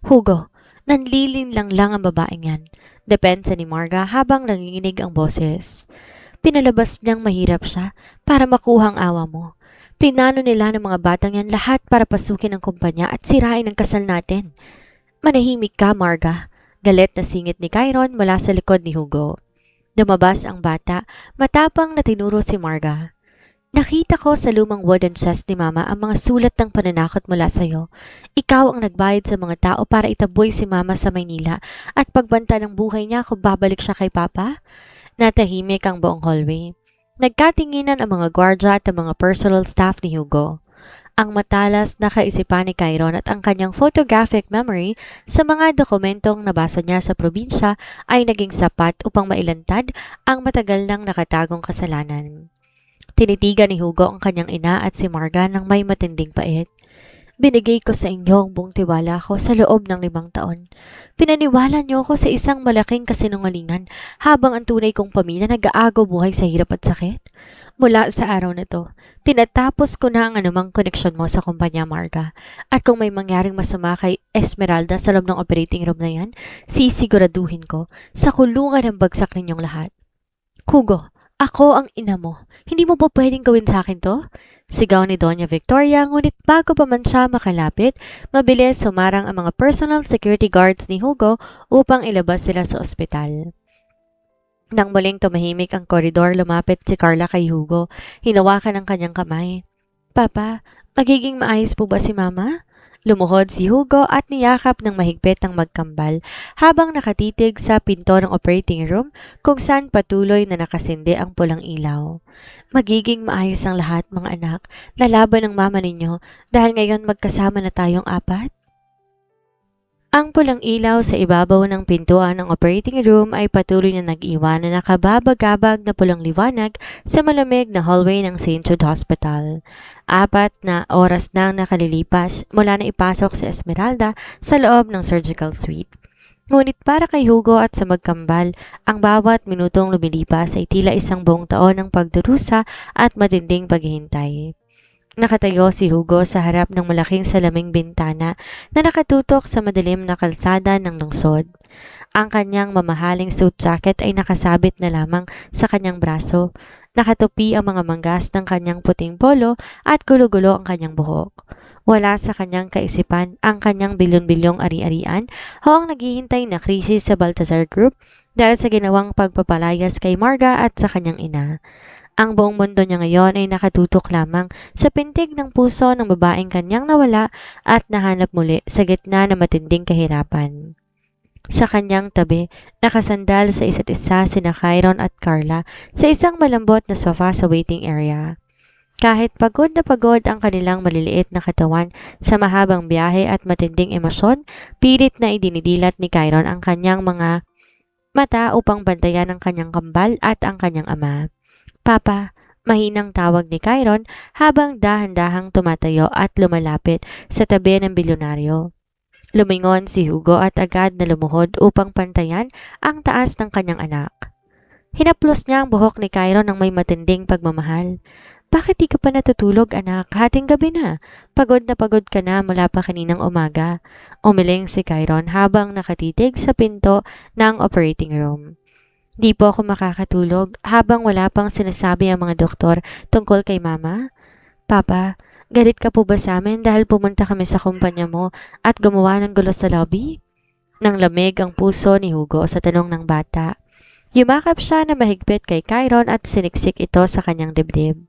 Hugo, nanlilinlang lang ang babaeng yan, depensa ni Marga habang nanginginig ang boses. Pinalabas niyang mahirap siya para makuha ang awa mo. Pinano nila ng mga batang yan lahat para pasukin ang kumpanya at sirain ang kasal natin. Manahimik ka, Marga. Galit na singit ni Chiron mula sa likod ni Hugo. Lumabas ang bata, matapang na tinuro si Marga. Nakita ko sa lumang wooden chest ni Mama ang mga sulat ng pananakot mula sa'yo. Ikaw ang nagbayad sa mga tao para itaboy si Mama sa Maynila at pagbanta ng buhay niya kung babalik siya kay Papa. Natahimik ang buong hallway. Nagkatinginan ang mga gwardya at ang mga personal staff ni Hugo. Ang matalas na kaisipan ni Chiron at ang kanyang photographic memory sa mga dokumentong nabasa niya sa probinsya ay naging sapat upang mailantad ang matagal nang nakatagong kasalanan. Tinitigan ni Hugo ang kanyang ina at si Marga ng may matinding pait. Binigay ko sa inyo ang buong tiwala ko sa loob ng 5 taon. Pinaniwala niyo ako sa isang malaking kasinungalingan habang ang tunay kong pamilya nag-aago buhay sa hirap at sakit. Mula sa araw na to, tinatapos ko na ang anumang koneksyon mo sa kumpanya, Marga. At kung may mangyaring masama kay Esmeralda sa loob ng operating room na yan, sisiguraduhin ko sa kulungan ang bagsak ninyong lahat. Hugo, ako ang ina mo. Hindi mo pa pwedeng gawin sa akin to? Sigaw ni Doña Victoria, ngunit bago pa man siya makalapit, mabilis sumarang ang mga personal security guards ni Hugo upang ilabas sila sa ospital. Nang muling tumahimik ang koridor, lumapit si Carla kay Hugo. Hinawakan ang kanyang kamay. Papa, magiging maayos po ba si Mama? Lumuhod si Hugo at niyakap ng mahigpit ang magkambal habang nakatitig sa pinto ng operating room kung saan patuloy na nakasindi ang pulang ilaw. Magiging maayos ang lahat, mga anak. Lalaban ng mama ninyo dahil ngayon magkasama na tayong 4. Ang pulang ilaw sa ibabaw ng pintuan ng operating room ay patuloy na nag-iwan na nakababagabag na pulang liwanag sa malamig na hallway ng St. Jude Hospital. 4 na oras nang nakalilipas mula na ipasok si Esmeralda sa loob ng surgical suite. Ngunit para kay Hugo at sa magkambal, ang bawat minutong lumilipas ay tila isang buong taon ng pagdurusa at matinding paghihintay. Nakatayo si Hugo sa harap ng malaking salaming bintana na nakatutok sa madilim na kalsada ng lungsod. Ang kanyang mamahaling suit jacket ay nakasabit na lamang sa kanyang braso. Nakatupi ang mga manggas ng kanyang puting polo at gulo-gulo ang kanyang buhok. Wala sa kanyang kaisipan ang kanyang bilyon-bilyong ari-arian o ang naghihintay na krisis sa Baltazar Group dahil sa ginawang pagpapalayas kay Marga at sa kanyang ina. Ang buong mundo niya ngayon ay nakatutok lamang sa pintig ng puso ng babaeng kanyang nawala at nahanap muli sa gitna ng matinding kahirapan. Sa kanyang tabi, nakasandal sa isa't isa sina Chiron at Carla sa isang malambot na sofa sa waiting area. Kahit pagod na pagod ang kanilang maliliit na katawan sa mahabang biyahe at matinding emosyon, pilit na idinidilat ni Chiron ang kanyang mga mata upang bantayan ang kanyang kambal at ang kanyang ama. Papa, mahinang tawag ni Chiron habang dahan-dahang tumatayo at lumalapit sa tabi ng bilyonaryo. Lumingon si Hugo at agad na lumuhod upang pantayan ang taas ng kanyang anak. Hinaplos niya ang buhok ni Chiron ng may matinding pagmamahal. Bakit di ka pa natutulog, anak? Hating gabi na. Pagod na pagod ka na mula pa kaninang umaga. Umiling si Chiron habang nakatitig sa pinto ng operating room. Di po ako makakatulog habang wala pang sinasabi ang mga doktor tungkol kay Mama. Papa, galit ka po ba sa amin dahil pumunta kami sa kumpanya mo at gumawa ng gulo sa lobby? Nang lamig ang puso ni Hugo sa tanong ng bata. Yumakap siya na mahigpit kay Chiron at siniksik ito sa kanyang dibdib.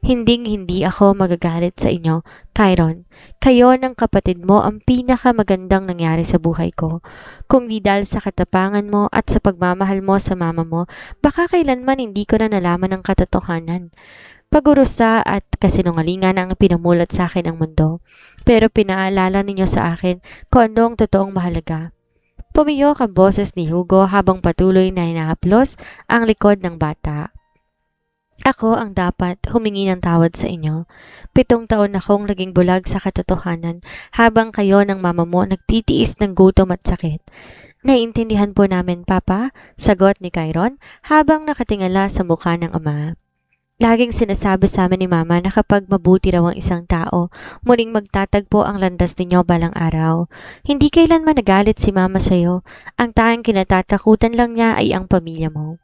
Hinding-hindi ako magagalit sa inyo, Chiron. Kayo ng kapatid mo ang pinakamagandang nangyari sa buhay ko. Kung di dahil sa katapangan mo at sa pagmamahal mo sa mama mo, baka kailanman hindi ko na nalaman ang katotohanan. Pagurusa at kasinungalingan ang pinamulat sa akin ng mundo. Pero pinaalala ninyo sa akin kung ano ang totoong mahalaga. Pumiyok ang boses ni Hugo habang patuloy na hinahaplos ang likod ng bata. Ako ang dapat humingi ng tawad sa inyo. 7 taon akong naging bulag sa katotohanan habang kayo ng mama mo nagtitiis ng gutom at sakit. Naiintindihan po namin, Papa, sagot ni Chiron habang nakatingala sa mukha ng ama. Laging sinasabi sa amin ni Mama na kapag mabuti raw ang isang tao, muling magtatagpo ang landas ninyo balang araw. Hindi kailanman nagalit si Mama sa'yo. Ang tanging kinatatakutan lang niya ay ang pamilya mo.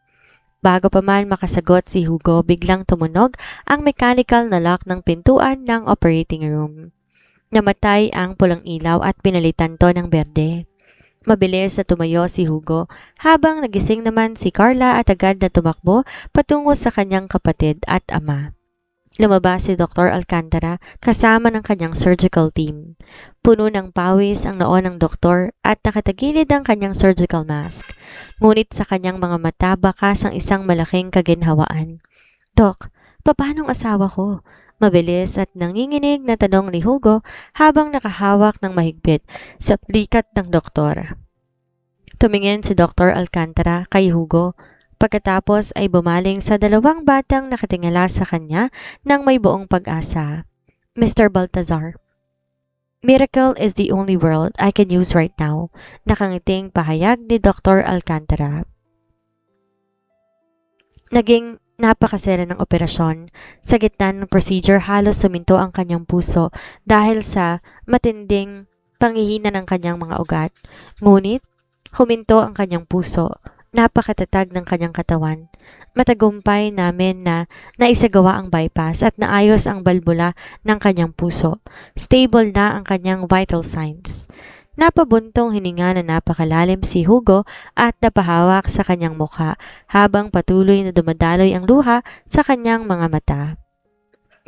Bago pa man makasagot si Hugo, biglang tumunog ang mechanical na lock ng pintuan ng operating room. Namatay ang pulang ilaw at pinalitan to ng berde. Mabilis na tumayo si Hugo habang nagising naman si Carla at agad na tumakbo patungo sa kanyang kapatid at ama. Lumabas si Dr. Alcantara kasama ng kanyang surgical team. Puno ng pawis ang noo ng doktor at nakatagilid ang kanyang surgical mask. Ngunit sa kanyang mga mata bakas ang isang malaking kaginhawaan. Dok, paanong asawa ko? Mabilis at nanginginig na tanong ni Hugo habang nakahawak ng mahigpit sa plikat ng doktor. Tumingin si Dr. Alcantara kay Hugo. Pagkatapos ay bumaling sa 2 batang nakatingala sa kanya ng may buong pag-asa. Mr. Baltazar. Miracle is the only word I can use right now. Nakangiting pahayag ni Dr. Alcantara. Naging napakasera ng operasyon. Sa gitna ng procedure, halos suminto ang kanyang puso dahil sa matinding panghihina ng kanyang mga ugat. Ngunit, huminto ang kanyang puso. Napakatatag ng kanyang katawan. Matagumpay namin na naisagawa ang bypass at naayos ang balbula ng kanyang puso. Stable na ang kanyang vital signs. Napabuntong hininga na napakalalim si Hugo at napahawak sa kanyang mukha habang patuloy na dumadaloy ang luha sa kanyang mga mata.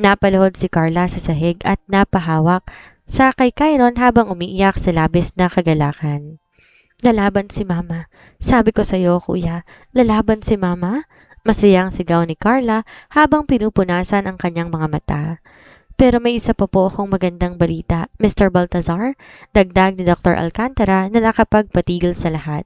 Napaluhod si Carla sa sahig at napahawak sa kay Kyron habang umiiyak sa labis na kagalakan. Lalaban si Mama. Sabi ko sa iyo, kuya, lalaban si Mama? Masayang sigaw ni Carla habang pinupunasan ang kanyang mga mata. Pero may isa pa po akong magandang balita, Mr. Baltazar, dagdag ni Dr. Alcantara na nakapagpatigil sa lahat.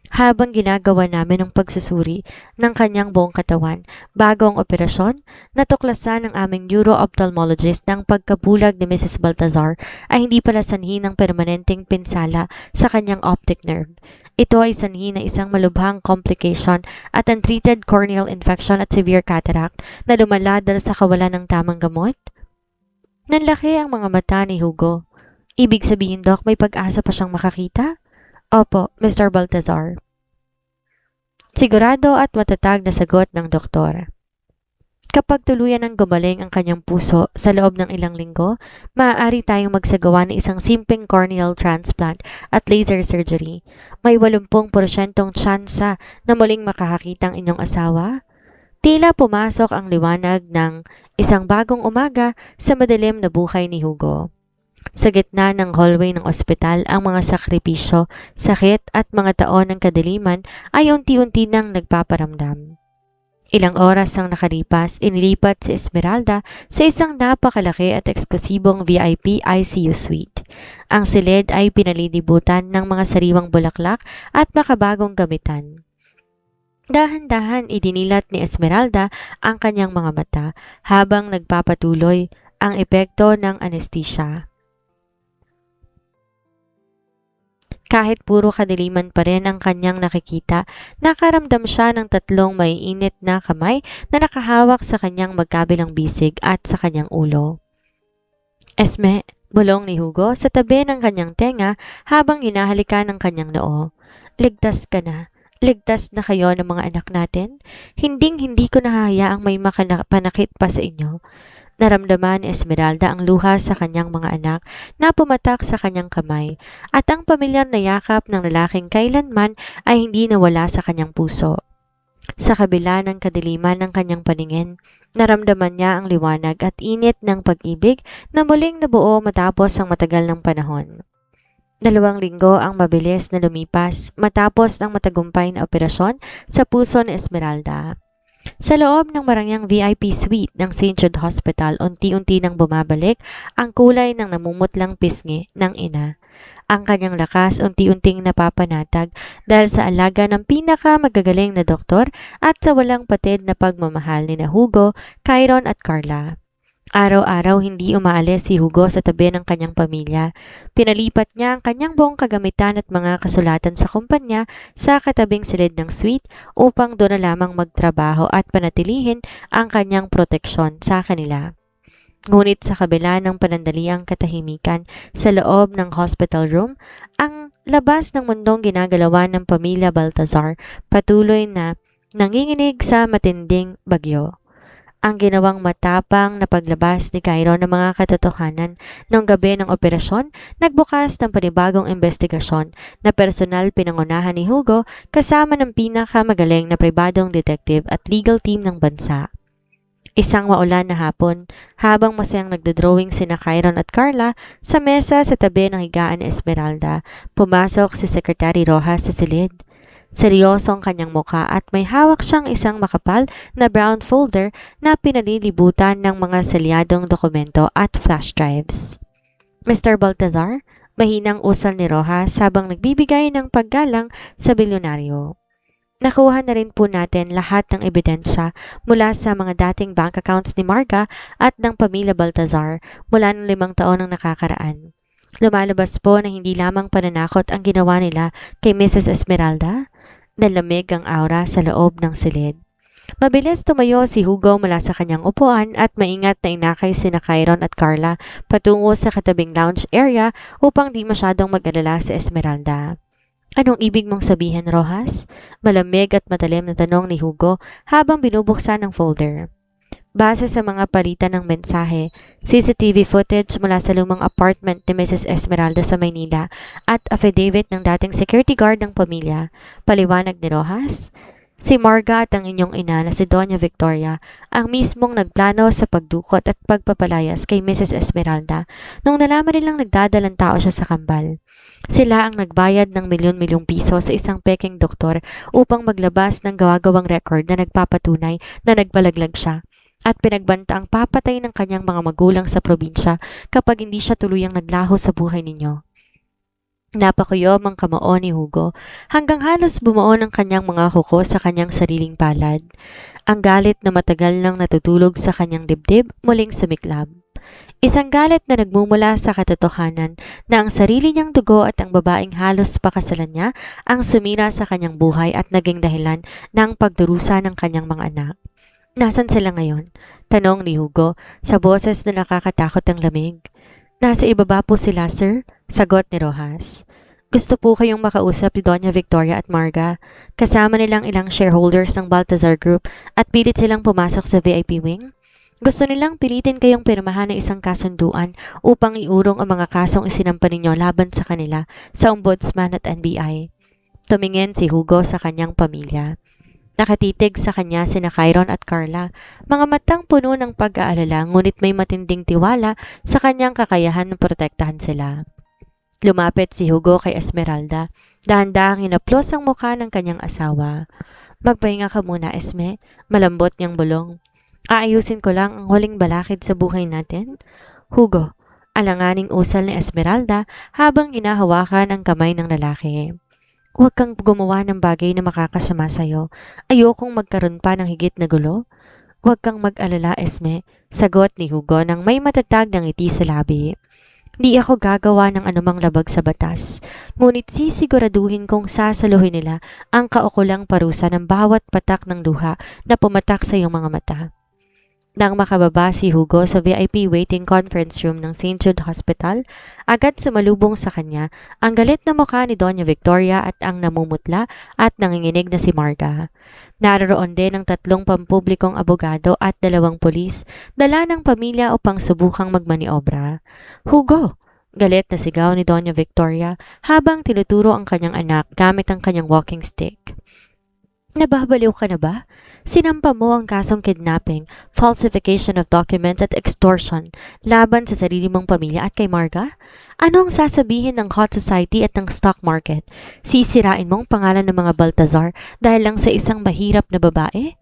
Habang ginagawa namin ang pagsusuri ng kanyang buong katawan bago ang operasyon, natuklasan ng aming neuro-ophthalmologist na ang pagkabulag ni Mrs. Baltazar ay hindi pala sanhi ng permanenteng pinsala sa kanyang optic nerve. Ito ay sanhi na isang malubhang complication at untreated corneal infection at severe cataract na lumala dahil sa kawalan ng tamang gamot. Nanlaki ang mga mata ni Hugo. Ibig sabihin, Doc, may pag-asa pa siyang makakita? Opo, Mr. Baltazar. Sigurado at matatag na sagot ng doktor. Kapag tuluyan ng gumaling ang kanyang puso sa loob ng ilang linggo, maaari tayong magsagawa ng isang simpleng corneal transplant at laser surgery. May 80% tsansa na muling makakakita ang inyong asawa. Tila pumasok ang liwanag ng isang bagong umaga sa madilim na buhay ni Hugo. Sa gitna ng hallway ng ospital, ang mga sakripisyo, sakit at mga taon ng kadiliman ay unti-unti nang nagpaparamdam. Ilang oras ang nakalipas, inilipat si Esmeralda sa isang napakalaki at eksklusibong VIP ICU suite. Ang silid ay pinalilibutan ng mga sariwang bulaklak at makabagong gamitan. Dahan-dahan idinilat ni Esmeralda ang kanyang mga mata habang nagpapatuloy ang epekto ng anesthesia. Kahit puro kadiliman pa rin ang kanyang nakikita, nakaramdam siya ng 3 maiinit na kamay na nakahawak sa kanyang magkabilang bisig at sa kanyang ulo. Esme, bulong ni Hugo sa tabi ng kanyang tenga habang hinahalikan ng kanyang noo. Ligtas ka na. Ligtas na kayo ng mga anak natin? Hindi ko nahahayaang may panakit pa sa inyo. Naramdaman ni Esmeralda ang luha sa kanyang mga anak na pumatak sa kanyang kamay at ang pamilyar na yakap ng lalaking kailanman ay hindi nawala sa kanyang puso. Sa kabila ng kadiliman ng kanyang paningin, naramdaman niya ang liwanag at init ng pag-ibig na muling nabuo matapos ang matagal ng panahon. 2 linggo ang mabilis na lumipas matapos ang matagumpay na operasyon sa puso ni Esmeralda. Sa loob ng marangyang VIP suite ng St. Jude Hospital, unti-unti nang bumabalik ang kulay ng namumutlang pisngi ng ina. Ang kanyang lakas unti-unting napapanatag dahil sa alaga ng pinakamagagaling na doktor at sa walang patid na pagmamahal ni Hugo, Kyron at Carla. Araw-araw hindi umaalis si Hugo sa tabi ng kanyang pamilya. Pinalipat niya ang kanyang buong kagamitan at mga kasulatan sa kumpanya sa katabing silid ng suite upang doon na lamang magtrabaho at panatilihin ang kanyang proteksyon sa kanila. Ngunit sa kabila ng panandaliang katahimikan sa loob ng hospital room, ang labas ng mundong ginagalawan ng pamilya Baltazar patuloy na nanginginig sa matinding bagyo. Ang ginawang matapang na paglabas ni Kyron ng mga katotohanan noong gabi ng operasyon, nagbukas ng panibagong investigasyon na personal pinangunahan ni Hugo kasama ng pinakamagaling na pribadong detective at legal team ng bansa. Isang maulan na hapon, habang masayang nagdodrawing sina Kyron at Carla sa mesa sa tabi ng higaan ni Esmeralda, pumasok si Secretary Rojas sa silid. Seryoso ang kanyang mukha at may hawak siyang isang makapal na brown folder na pinalilibutan ng mga selyadong dokumento at flash drives. Mr. Baltazar, mahinang usal ni Rojas habang nagbibigay ng paggalang sa bilyonaryo. Nakuha na rin po natin lahat ng ebidensya mula sa mga dating bank accounts ni Marga at ng pamilya Baltazar mula ng 5 taon ang nakakaraan. Lumalabas po na hindi lamang pananakot ang ginawa nila kay Mrs. Esmeralda. Nalamig ang aura sa loob ng silid. Mabilis tumayo si Hugo mula sa kanyang upuan at maingat na inakay sina Chiron at Carla patungo sa katabing lounge area upang di masyadong mag-alala si Esmeralda. Anong ibig mong sabihin, Rojas? Malamig at matalim na tanong ni Hugo habang binubuksan ang folder. Base sa mga palitan ng mensahe, CCTV footage mula sa lumang apartment ni Mrs. Esmeralda sa Maynila at affidavit ng dating security guard ng pamilya, paliwanag ni Rojas. Si Marga at ang inyong ina na si Doña Victoria ang mismong nagplano sa pagdukot at pagpapalayas kay Mrs. Esmeralda nung nalaman nilang nagdadalang tao siya sa kambal. Sila ang nagbayad ng milyon-milyong piso sa isang peking doktor upang maglabas ng gawa-gawang record na nagpapatunay na nagpalaglag siya at pinagbanta ang papatay ng kanyang mga magulang sa probinsya kapag hindi siya tuluyang naglaho sa buhay ninyo. Napakuyom ang kamao ni Hugo hanggang halos bumuo ng kanyang mga kuko sa kanyang sariling palad. Ang galit na matagal nang natutulog sa kanyang dibdib muling sumiklab. Isang galit na nagmumula sa katotohanan na ang sarili niyang dugo at ang babaeng halos pakasalan niya ang sumira sa kanyang buhay at naging dahilan ng pagdurusa ng kanyang mga anak. Nasaan sila ngayon? Tanong ni Hugo sa boses na nakakatakot ang lamig. Nasa ibaba po sila, sir, sagot ni Rojas. Gusto po kayong makausap ni Doña Victoria at Marga. Kasama nilang ilang shareholders ng Baltazar Group at pilit silang pumasok sa VIP wing. Gusto nilang pilitin kayong pirmahan ng isang kasunduan upang iurong ang mga kasong isinampa ninyo laban sa kanila sa Ombudsman at NBI. Tumingin si Hugo sa kanyang pamilya. Nakatitig sa kanya sina Chiron at Carla, mga matang puno ng pag-aalala ngunit may matinding tiwala sa kanyang kakayahan na protektahan sila. Lumapit si Hugo kay Esmeralda, dahan-dahang hinaplos ang mukha ng kanyang asawa. Magpahinga ka muna, Esme, malambot niyang bulong. Aayusin ko lang ang huling balakid sa buhay natin. Hugo, alanganing usal ni Esmeralda habang hinahawakan ang kamay ng lalaki. Huwag kang gumawa ng bagay na makakasama sa'yo. Ayokong magkaroon pa ng higit na gulo. Huwag kang mag-alala, Esme, sagot ni Hugo nang may matatag ng ngiti sa labi. Di ako gagawa ng anumang labag sa batas, ngunit sisiguraduhin kong sasaluhin nila ang kaukulang parusa ng bawat patak ng luha na pumatak sa iyong mga mata. Nang makababa si Hugo sa VIP waiting conference room ng St. Jude Hospital, agad sumalubong sa kanya ang galit na mukha ni Doña Victoria at ang namumutla at nanginginig na si Marga. Naroon din ang 3 pampublikong abogado at 2 pulis, dala ng pamilya upang subukang magmaniobra. Hugo! Galit na sigaw ni Doña Victoria habang tinuturo ang kanyang anak gamit ang kanyang walking stick. Nababaliw ka na ba? Sinampa mo ang kasong kidnapping, falsification of documents at extortion laban sa sarili mong pamilya at kay Marga? Ano ang sasabihin ng hot society at ng stock market? Sisirain mong pangalan ng mga Baltazar dahil lang sa isang mahirap na babae?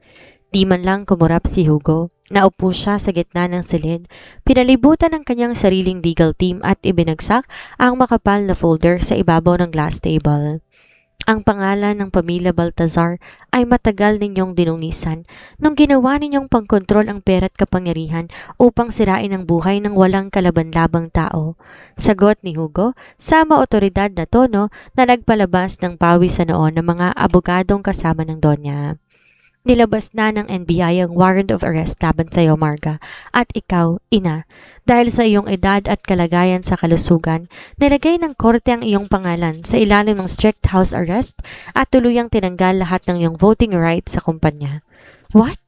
Di man lang kumurap si Hugo. Naupo siya sa gitna ng silid, pinalibutan ng kanyang sariling legal team at ibinagsak ang makapal na folder sa ibabaw ng glass table. Ang pangalan ng pamilya Baltazar ay matagal ninyong dinungisan nung ginawa ninyong pangkontrol ang pera at kapangyarihan upang sirain ang buhay ng walang kalaban-labang tao. Sagot ni Hugo sa maotoridad na tono na nagpalabas ng pawis sa noon ng mga abogadong kasama ng Donya. Nilabas na ng NBI ang warrant of arrest laban sa iyo, Marga, at ikaw, ina, dahil sa iyong edad at kalagayan sa kalusugan, nilagay ng korte ang iyong pangalan sa ilalim ng strict house arrest at tuluyang tinanggal lahat ng iyong voting rights sa kumpanya. What?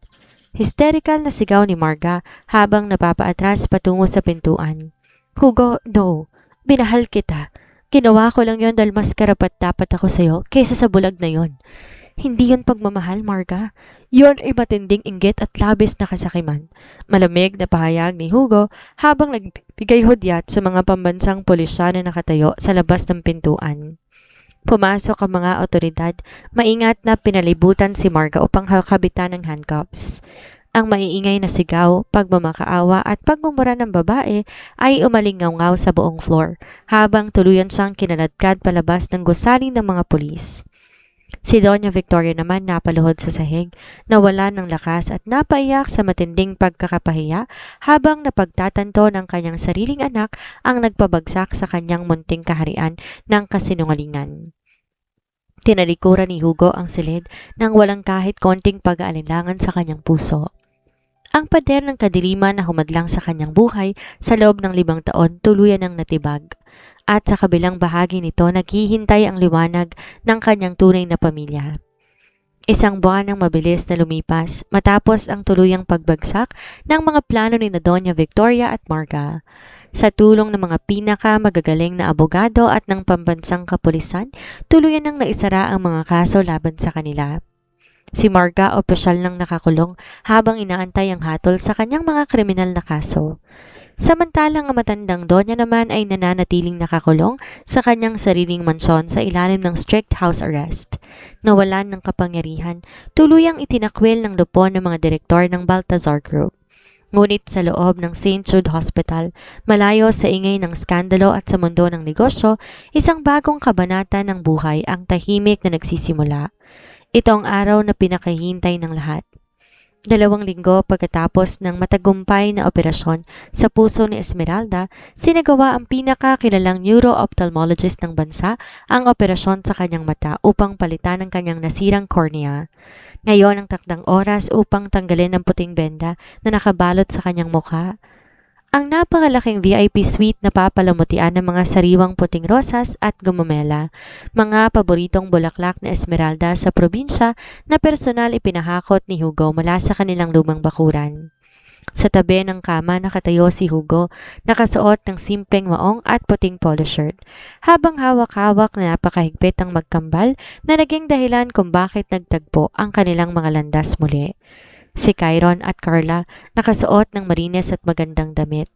Hysterical na sigaw ni Marga habang napapaatras patungo sa pintuan. Hugo, no. Binahal kita. Ginawa ko lang yon dahil mas karapat-dapat ako sa iyo kaysa sa bulag na yon. Hindi yon pagmamahal, Marga. Yon ay matinding inggit at labis na kasakiman. Malamig na pahayag ni Hugo habang nagbigay hudyat sa mga pambansang pulisya na nakatayo sa labas ng pintuan. Pumasok ang mga otoridad, maingat na pinalibutan si Marga upang kabitan ng handcuffs. Ang maiingay na sigaw, pagmamakaawa at pagmumura ng babae ay umalingaw-ngaw sa buong floor habang tuluyan siyang kinaladkad palabas ng gusali ng mga pulis. Si Doña Victoria naman napaluhod sa sahig, nawala ng lakas at napaiyak sa matinding pagkakapahiya habang napagtatanto ng kanyang sariling anak ang nagpabagsak sa kanyang munting kaharian ng kasinungalingan. Tinalikuran ni Hugo ang silid nang walang kahit konting pag-aalinlangan sa kanyang puso. Ang pader ng kadiliman na humadlang sa kanyang buhay sa loob ng 5 taon tuluyan ng natibag. At sa kabilang bahagi nito naghihintay ang liwanag ng kanyang tunay na pamilya. Isang buwan ang mabilis na lumipas matapos ang tuluyang pagbagsak ng mga plano ni na Doña Victoria at Marga. Sa tulong ng mga pinaka-magagaling na abogado at ng pambansang kapulisan, tuluyan nang naisara ang mga kaso laban sa kanila. Si Marga opisyal nang nakakulong habang inaantay ang hatol sa kanyang mga kriminal na kaso. Samantalang ang matandang Donya naman ay nananatiling nakakulong sa kanyang sariling mansyon sa ilalim ng strict house arrest. Nawalan ng kapangyarihan, tuluyang itinakwil ng lupon ng mga direktor ng Baltazar Group. Ngunit sa loob ng St. Jude Hospital, malayo sa ingay ng skandalo at sa mundo ng negosyo, isang bagong kabanata ng buhay ang tahimik na nagsisimula. Ito ang araw na pinakahintay ng lahat. 2 linggo pagkatapos ng matagumpay na operasyon sa puso ni Esmeralda, sinagawa ang pinakakilalang neuro-ophthalmologist ng bansa ang operasyon sa kanyang mata upang palitan ang kanyang nasirang cornea. Ngayon ang takdang oras upang tanggalin ang puting benda na nakabalot sa kanyang mukha. Ang napakalaking VIP suite na papalamutian ng mga sariwang puting rosas at gumamela, mga paboritong bulaklak na Esmeralda sa probinsya na personal ipinahakot ni Hugo mula sa kanilang lumang bakuran. Sa tabi ng kama nakatayo si Hugo, nakasuot ng simpleng maong at puting polo shirt, habang hawak-hawak na napakahigpit ang magkambal na naging dahilan kung bakit nagtagpo ang kanilang mga landas muli. Si Chiron at Carla nakasuot ng marines at magandang damit.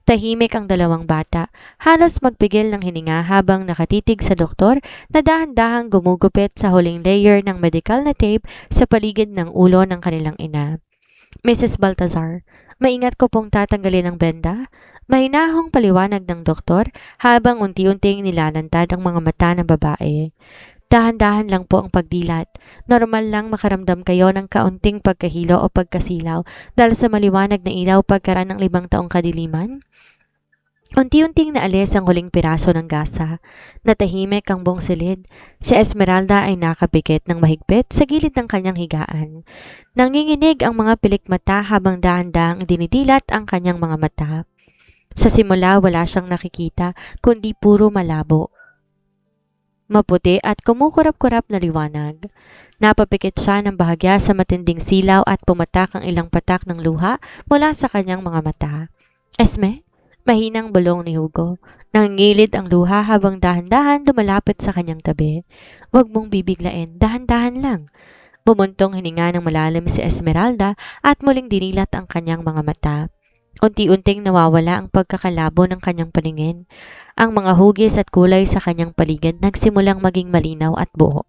Tahimik ang 2 bata, halos magpigil ng hininga habang nakatitig sa doktor na dahan-dahang gumugupit sa huling layer ng medical na tape sa paligid ng ulo ng kanilang ina. Mrs. Baltazar, maingat ko pong tatanggalin ang benda. Mahinahong paliwanag ng doktor habang unti-unting nilalantad ang mga mata ng babae. Dahan-dahan lang po ang pagdilat. Normal lang makaramdam kayo ng kaunting pagkahilo o pagkasilaw dahil sa maliwanag na ilaw pagkaraan ng 5 taong kadiliman. Unti-unting naalis ang huling piraso ng gasa. Natahimik ang buong silid. Si Esmeralda ay nakapikit ng mahigpit sa gilid ng kanyang higaan. Nanginginig ang mga pilik mata habang dahan-dahang dinidilat ang kanyang mga mata. Sa simula wala siyang nakikita kundi puro malabo, maputi at kumukurap-kurap na liwanag. Napapikit siya ng bahagya sa matinding silaw at pumatak ang ilang patak ng luha mula sa kanyang mga mata. Esme? Mahinang bulong ni Hugo. Nangingilid ang luha habang dahan-dahan lumalapit sa kanyang tabi. Huwag mong bibiglain, dahan-dahan lang. Bumuntong hininga ng malalim si Esmeralda at muling dinilat ang kanyang mga mata. Unti-unting nawawala ang pagkakalabo ng kanyang paningin. Ang mga hugis at kulay sa kanyang paligid nagsimulang maging malinaw at buo.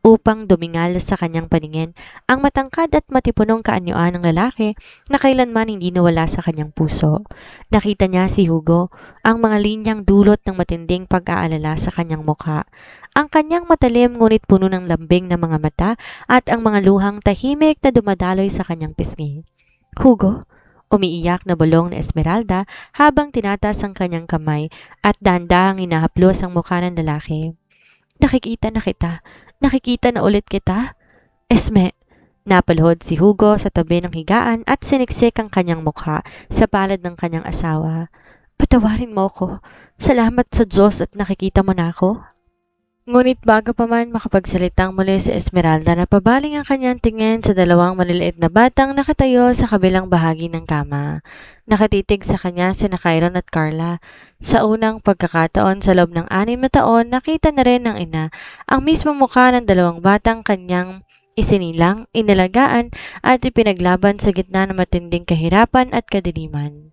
Upang dumingal sa kanyang paningin ang matangkad at matipunong kaanyuan ng lalaki na kailanman hindi nawala sa kanyang puso. Nakita niya si Hugo, ang mga linyang dulot ng matinding pag-aalala sa kanyang mukha. Ang kanyang matalim ngunit puno ng lambing na mga mata at ang mga luhang tahimik na dumadaloy sa kanyang pisngi. Hugo? Umiiyak na bulong ni Esmeralda habang tinatas ang kanyang kamay at dahan-dahang hinahaplos ang mukha ng lalaki. Nakikita na kita. Nakikita na ulit kita. Esme, napaluhod si Hugo sa tabi ng higaan at siniksik ang kanyang mukha sa palad ng kanyang asawa. Patawarin mo ko. Salamat sa Diyos at nakikita mo na ako. Ngunit bago pa man makapagsalitang muli si Esmeralda, napabaling ang kanyang tingin sa 2 maliliit na batang nakatayo sa kabilang bahagi ng kama. Nakatitig sa kanya sina Chiron at Carla. Sa unang pagkakataon sa loob ng 6 na taon, nakita na rin ng ina ang mismo mukha ng 2 batang kanyang isinilang, inalagaan at ipinaglaban sa gitna ng matinding kahirapan at kadiliman.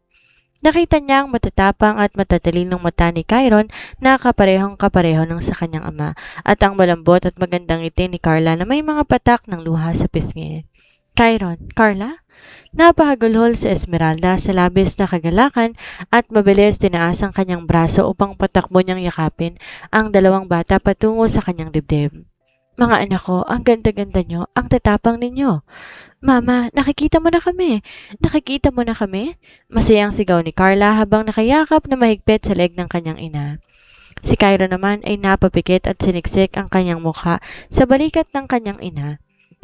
Nakita niya ang matatapang at matatalinong mata ni Chiron na kaparehong-kapareho ng sa kanyang ama at ang malambot at magandang ngiti ni Carla na may mga patak ng luha sa pisngi. Chiron, Carla? Napahagulhol si Esmeralda sa labis na kagalakan at mabilis tinaas ang kanyang braso upang patakbo niyang yakapin ang 2 bata patungo sa kanyang dibdib. Mga anak ko, ang ganda-ganda nyo, ang tatapang ninyo. Mama, nakikita mo na kami. Nakikita mo na kami? Masayang sigaw ni Carla habang nakayakap na mahigpit sa leg ng kanyang ina. Si Kyra naman ay napapikit at siniksik ang kanyang mukha sa balikat ng kanyang ina.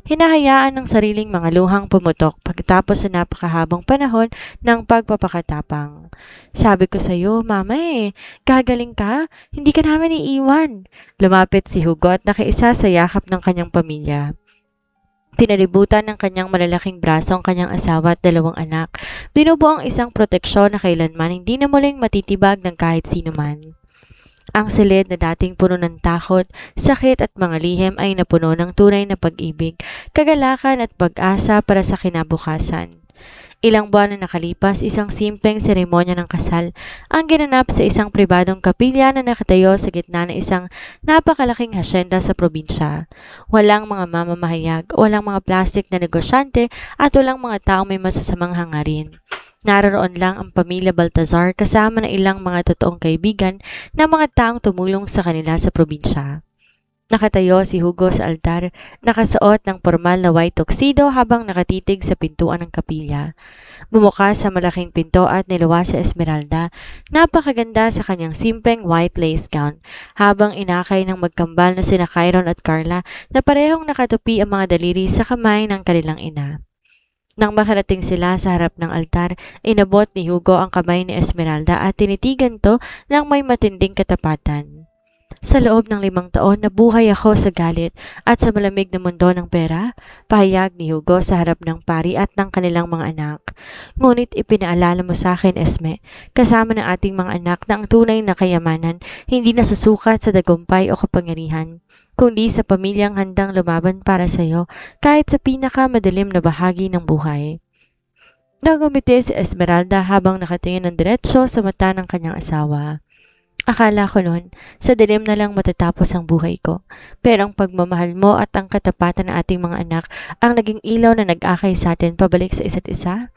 Hinahayaan ng sariling mga luhang pumutok pagkatapos sa napakahabang panahon ng pagpapakatapang. Sabi ko sa iyo, Mama gagaling ka, hindi ka namin iiwan. Lumapit si Hugo at nakiisa sa yakap ng kanyang pamilya. Pinalibutan ng kanyang malalaking braso ang kanyang asawa at 2 anak. Binubuo ang isang proteksyon na kailanman hindi na muling matitibag ng kahit sino man. Ang silid na dating puno ng takot, sakit at mga lihim ay napuno ng tunay na pag-ibig, kagalakan at pag-asa para sa kinabukasan. Ilang buwan na nakalipas, isang simpleng seremonya ng kasal ang ginanap sa isang pribadong kapilya na nakatayo sa gitna ng isang napakalaking hasyenda sa probinsya. Walang mga mamamahayag, walang mga plastik na negosyante at walang mga taong may masasamang hangarin. Naroon lang ang pamilya Baltazar kasama ng ilang mga totoong kaibigan na mga taong tumulong sa kanila sa probinsya. Nakatayo si Hugo sa altar, nakasuot ng formal na white tuxedo habang nakatitig sa pintuan ng kapilya. Bumukas sa malaking pinto at niluwas sa Esmeralda, napakaganda sa kanyang simpleng white lace gown, habang inakay ng magkambal na sina Chiron at Carla na parehong nakatupi ang mga daliri sa kamay ng kanilang ina. Nang makarating sila sa harap ng altar, inabot ni Hugo ang kamay ni Esmeralda at tinitigan to ng may matinding katapatan. Sa loob ng 5 taon, nabuhay ako sa galit at sa malamig na mundo ng pera, pahayag ni Hugo sa harap ng pari at ng kanilang mga anak. Ngunit ipinaalala mo sa akin, Esme, kasama ng ating mga anak na ang tunay na kayamanan hindi nasusukat sa dagumpay o kapangyarihan, kundi sa pamilyang handang lumaban para sa iyo kahit sa pinakamadilim na bahagi ng buhay. Nagumiti si Esmeralda habang nakatingin ng diretsyo sa mata ng kanyang asawa. Akala ko noon, sa dilim na lang matatapos ang buhay ko. Pero ang pagmamahal mo at ang katapatan ng ating mga anak ang naging ilaw na nag-akay sa atin pabalik sa isa't isa.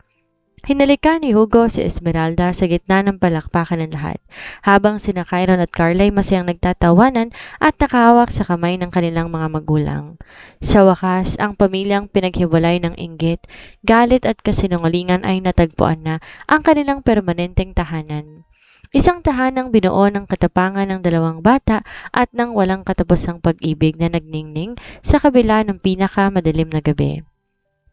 Hinalikan ni Hugo si Esmeralda sa gitna ng palakpakan ng lahat, habang sina Chiron at Carla ay masayang nagtatawanan at nakahawak sa kamay ng kanilang mga magulang. Sa wakas, ang pamilyang pinaghiwalay ng inggit, galit at kasinungalingan ay natagpuan na ang kanilang permanenteng tahanan. Isang tahanang binuo ng katapangan ng 2 bata at ng walang katapusang pag-ibig na nagningning sa kabila ng pinakamadilim na gabi.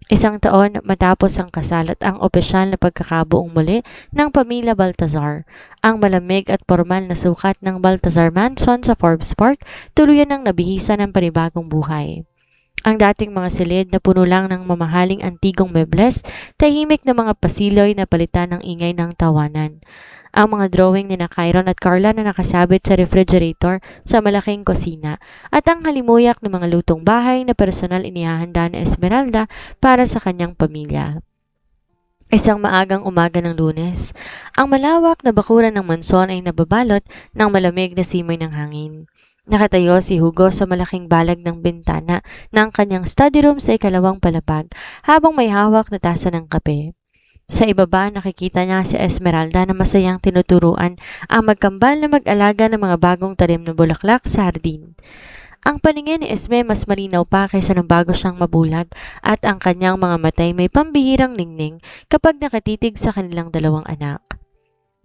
1 taon matapos ang kasal at ang opisyal na pagkakabuong muli ng pamilya Baltazar, ang malamig at formal na sukat ng Baltazar Mansion sa Forbes Park tuluyan ng nabihisa ng panibagong buhay. Ang dating mga silid na puno lang ng mamahaling antigong mebles, tahimik na mga pasiloy na palitan ng ingay ng tawanan. Ang mga drawing ni na Chiron at Carla na nakasabit sa refrigerator sa malaking kusina at ang halimuyak ng mga lutong bahay na personal inihahanda ni Esmeralda para sa kanyang pamilya. Isang maagang umaga ng Lunes, ang malawak na bakuran ng manson ay nababalot ng malamig na simoy ng hangin. Nakatayo si Hugo sa malaking balag ng bintana ng kanyang study room sa 2 palapag habang may hawak na tasa ng kape. Sa ibaba, nakikita niya si Esmeralda na masayang tinuturuan ang magkambal na mag-alaga ng mga bagong talim na bulaklak sa hardin. Ang paningin ni Esme mas malinaw pa kaysa nang bago siyang mabulag at ang kanyang mga matay may pambihirang ningning kapag nakatitig sa kanilang 2 anak.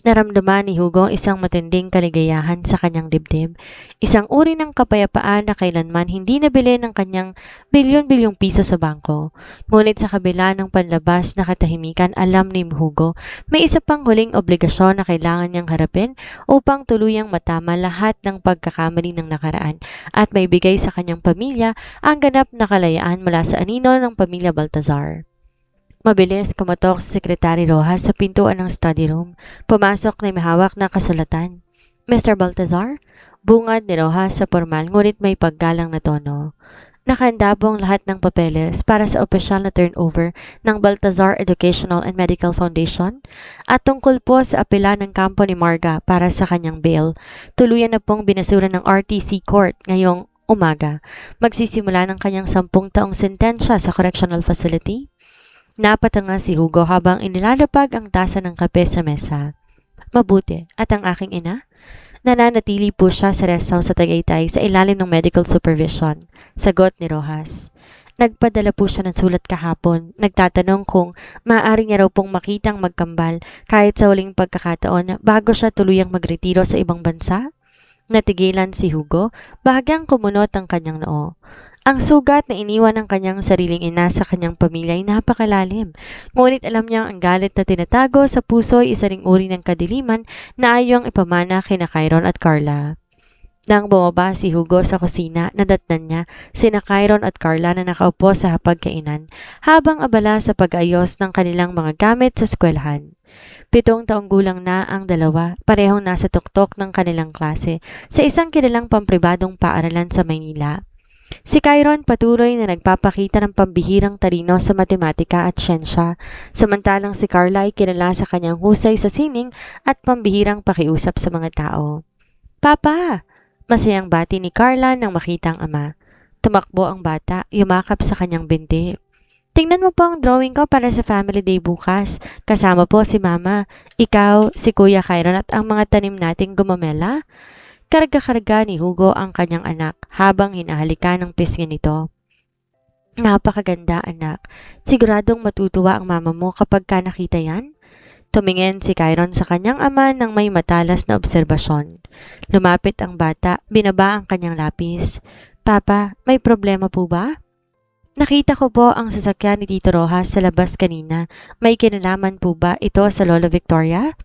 Naramdaman ni Hugo isang matinding kaligayahan sa kanyang dibdib, isang uri ng kapayapaan na kailanman hindi nabili ng kanyang bilyon-bilyong piso sa bangko. Ngunit sa kabila ng panlabas na katahimikan, alam ni Hugo, may isa pang huling obligasyon na kailangan niyang harapin upang tuluyang matama lahat ng pagkakamali ng nakaraan at maibigay sa kanyang pamilya ang ganap na kalayaan mula sa anino ng pamilya Baltazar. Mabilis kumatok si Sekretary Rojas sa pintuan ng study room. Pumasok na may hawak na kasulatan. Mr. Baltazar? Bungad ni Rojas sa formal ngunit may paggalang na tono. Nakahanda po ang lahat ng papeles para sa opisyal na turnover ng Baltazar Educational and Medical Foundation at tungkol po sa apela ng kampo ni Marga para sa kanyang bail. Tuluyan na pong binasura ng RTC Court ngayong umaga. Magsisimula ng kanyang 10 taong sentensya sa correctional facility. Napatanga si Hugo habang inilalapag ang tasa ng kape sa mesa. Mabuti. At ang aking ina? Nananatili po siya sa rest house sa Tagaytay sa ilalim ng medical supervision. Sagot ni Rojas. Nagpadala po siya ng sulat kahapon. Nagtatanong kung maaari niya raw pong makitang magkambal kahit sa huling pagkakataon bago siya tuluyang magretiro sa ibang bansa. Natigilan si Hugo, bahagyang kumunot ang kanyang noo. Ang sugat na iniwan ng kanyang sariling ina sa kanyang pamilya ay napakalalim. Ngunit alam niyang ang galit na tinatago sa puso ay isa ring uri ng kadiliman na ayaw ipamana kina Kyron at Carla. Nang bumaba si Hugo sa kusina, nadatnan niya sina Kyron at Carla na nakaupo sa hapagkainan habang abala sa pag-ayos ng kanilang mga gamit sa eskwelahan. 7 taong gulang na ang dalawa, parehong nasa tuktok ng kanilang klase sa isang kilalang pampribadong paaralan sa Maynila. Si Kyron patuloy na nagpapakita ng pambihirang talino sa matematika at siyensya, samantalang si Carla ay kilala sa kanyang husay sa sining at pambihirang pakiusap sa mga tao. Papa! Masayang bati ni Carla nang makita ang ama. Tumakbo ang bata, yumakap sa kanyang binti. Tingnan mo po ang drawing ko para sa family day bukas. Kasama po si Mama, ikaw, si Kuya Kyron at ang mga tanim nating gumamela. Karga-karga ni Hugo ang kanyang anak habang hinahalikan ng pisngi nito. Napakaganda anak. Siguradong matutuwa ang mama mo kapag ka nakita yan? Tumingin si Kyron sa kanyang ama nang may matalas na obserbasyon. Lumapit ang bata, binaba ang kanyang lapis. Papa, may problema po ba? Nakita ko po ang sasakyan ni Tito Rojas sa labas kanina. May kinalaman po ba ito sa Lola Victoria?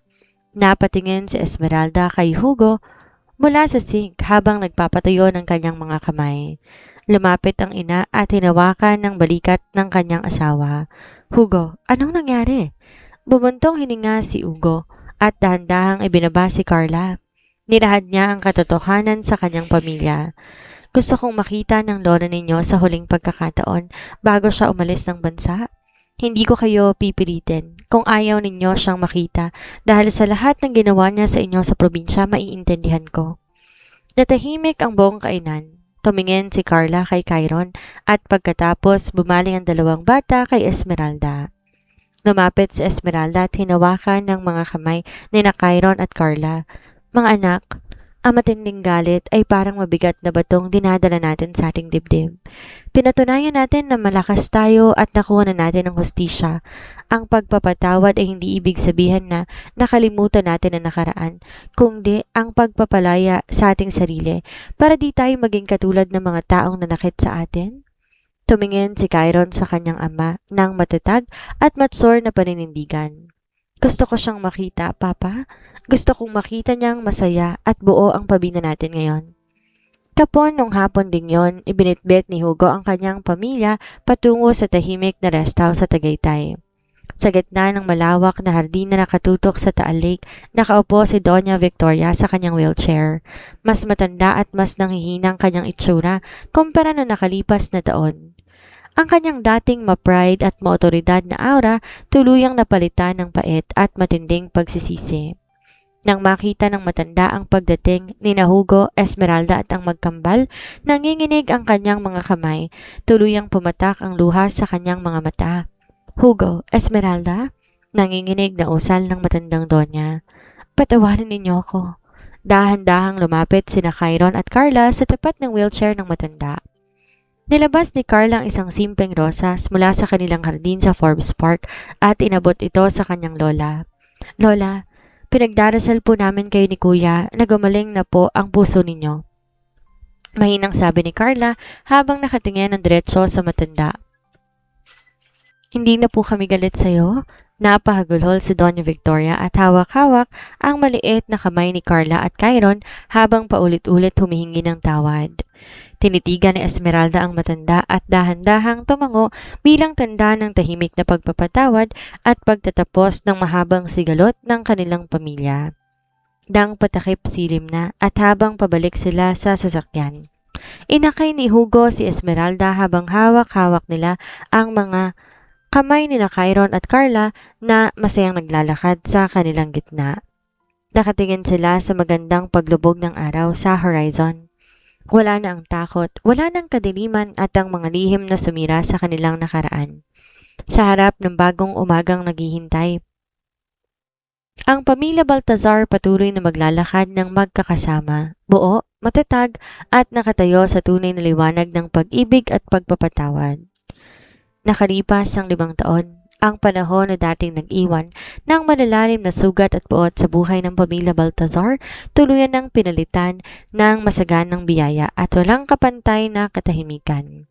Napatingin si Esmeralda kay Hugo mula sa sink habang nagpapatayo ng kanyang mga kamay. Lumapit ang ina at hinawakan ng balikat ng kanyang asawa. Hugo, anong nangyari? Bumuntong hininga si Hugo at dahan-dahang ibinaba si Carla. Nilahad niya ang katotohanan sa kanyang pamilya. Gusto kong makita ng lola ninyo sa huling pagkakataon bago siya umalis ng bansa. Hindi ko kayo pipilitin kung ayaw ninyo siyang makita dahil sa lahat ng ginawa niya sa inyo sa probinsya maiintindihan ko. Natahimik ang buong kainan. Tumingin si Carla kay Kyron at pagkatapos bumaling ang dalawang bata kay Esmeralda. Lumapit si Esmeralda at hinawakan ng mga kamay ni Kyron at Carla. Mga anak, ang matinding galit ay parang mabigat na batong dinadala natin sa ating dibdib. Pinatunayan natin na malakas tayo at nakuha na natin ang hustisya. Ang pagpapatawad ay hindi ibig sabihin na nakalimutan natin ang nakaraan, kundi ang pagpapalaya sa ating sarili para di tayo maging katulad ng mga taong nanakit sa atin. Tumingin si Kyron sa kanyang ama ng matatag at matsor na paninindigan. Gusto ko siyang makita, Papa. Gusto kong makita niyang masaya at buo ang pamilya natin ngayon. Kapon nung hapon ding yon, ibinitbit ni Hugo ang kanyang pamilya patungo sa tahimik na rest house sa Tagaytay. Sa gitna ng malawak na hardin na nakatutok sa Taal Lake, nakaupo si Doña Victoria sa kanyang wheelchair. Mas matanda at mas nanghihinang kanyang itsura kumpara na nakalipas na taon. Ang kanyang dating ma-pride at maotoridad na aura tuluyang napalitan ng pait at matinding pagsisisi. Nang makita ng matanda ang pagdating ni Hugo, Esmeralda at ang magkambal, nanginginig ang kanyang mga kamay, tuluyang pumatak ang luha sa kanyang mga mata. Hugo, Esmeralda? Nanginginig na usal ng matandang donya. Patawarin ninyo ako. Dahan-dahang lumapit sina Kyron at Carla sa tapat ng wheelchair ng matanda. Nilabas ni Carla ang isang simpleng rosas mula sa kanilang hardin sa Forbes Park at inabot ito sa kanyang lola. Lola, pinagdarasal po namin kayo ni Kuya na gumaling na po ang puso ninyo. Mahinang sabi ni Carla habang nakatingin ng diretsyo sa matanda. Hindi na po kami galit sa'yo. Napahagulhol si Doña Victoria at hawak-hawak ang maliit na kamay ni Carla at Kyron habang paulit-ulit humihingi ng tawad. Tinitigan ni Esmeralda ang matanda at dahan-dahang tumango bilang tanda ng tahimik na pagpapatawad at pagtatapos ng mahabang sigalot ng kanilang pamilya. Dang patakip silim na at habang pabalik sila sa sasakyan. Inakay ni Hugo si Esmeralda habang hawak-hawak nila ang mga kamay ni Kyron at Carla na masayang naglalakad sa kanilang gitna. Nakatingin sila sa magandang paglubog ng araw sa horizon. Wala na ang takot, wala nang kadiliman at ang mga lihim na sumira sa kanilang nakaraan. Sa harap ng bagong umagang naghihintay, Ang pamilya Baltazar patuloy na maglalakad ng magkakasama, buo, matatag at nakatayo sa tunay na liwanag ng pag-ibig at pagpapatawad. Nakalipas ang 5 taon, ang panahon na dating nag-iwan ng malalalim na sugat at buot sa buhay ng pamilya Baltazar, tuluyan ng pinalitan ng masaganang biyaya at walang kapantay na katahimikan.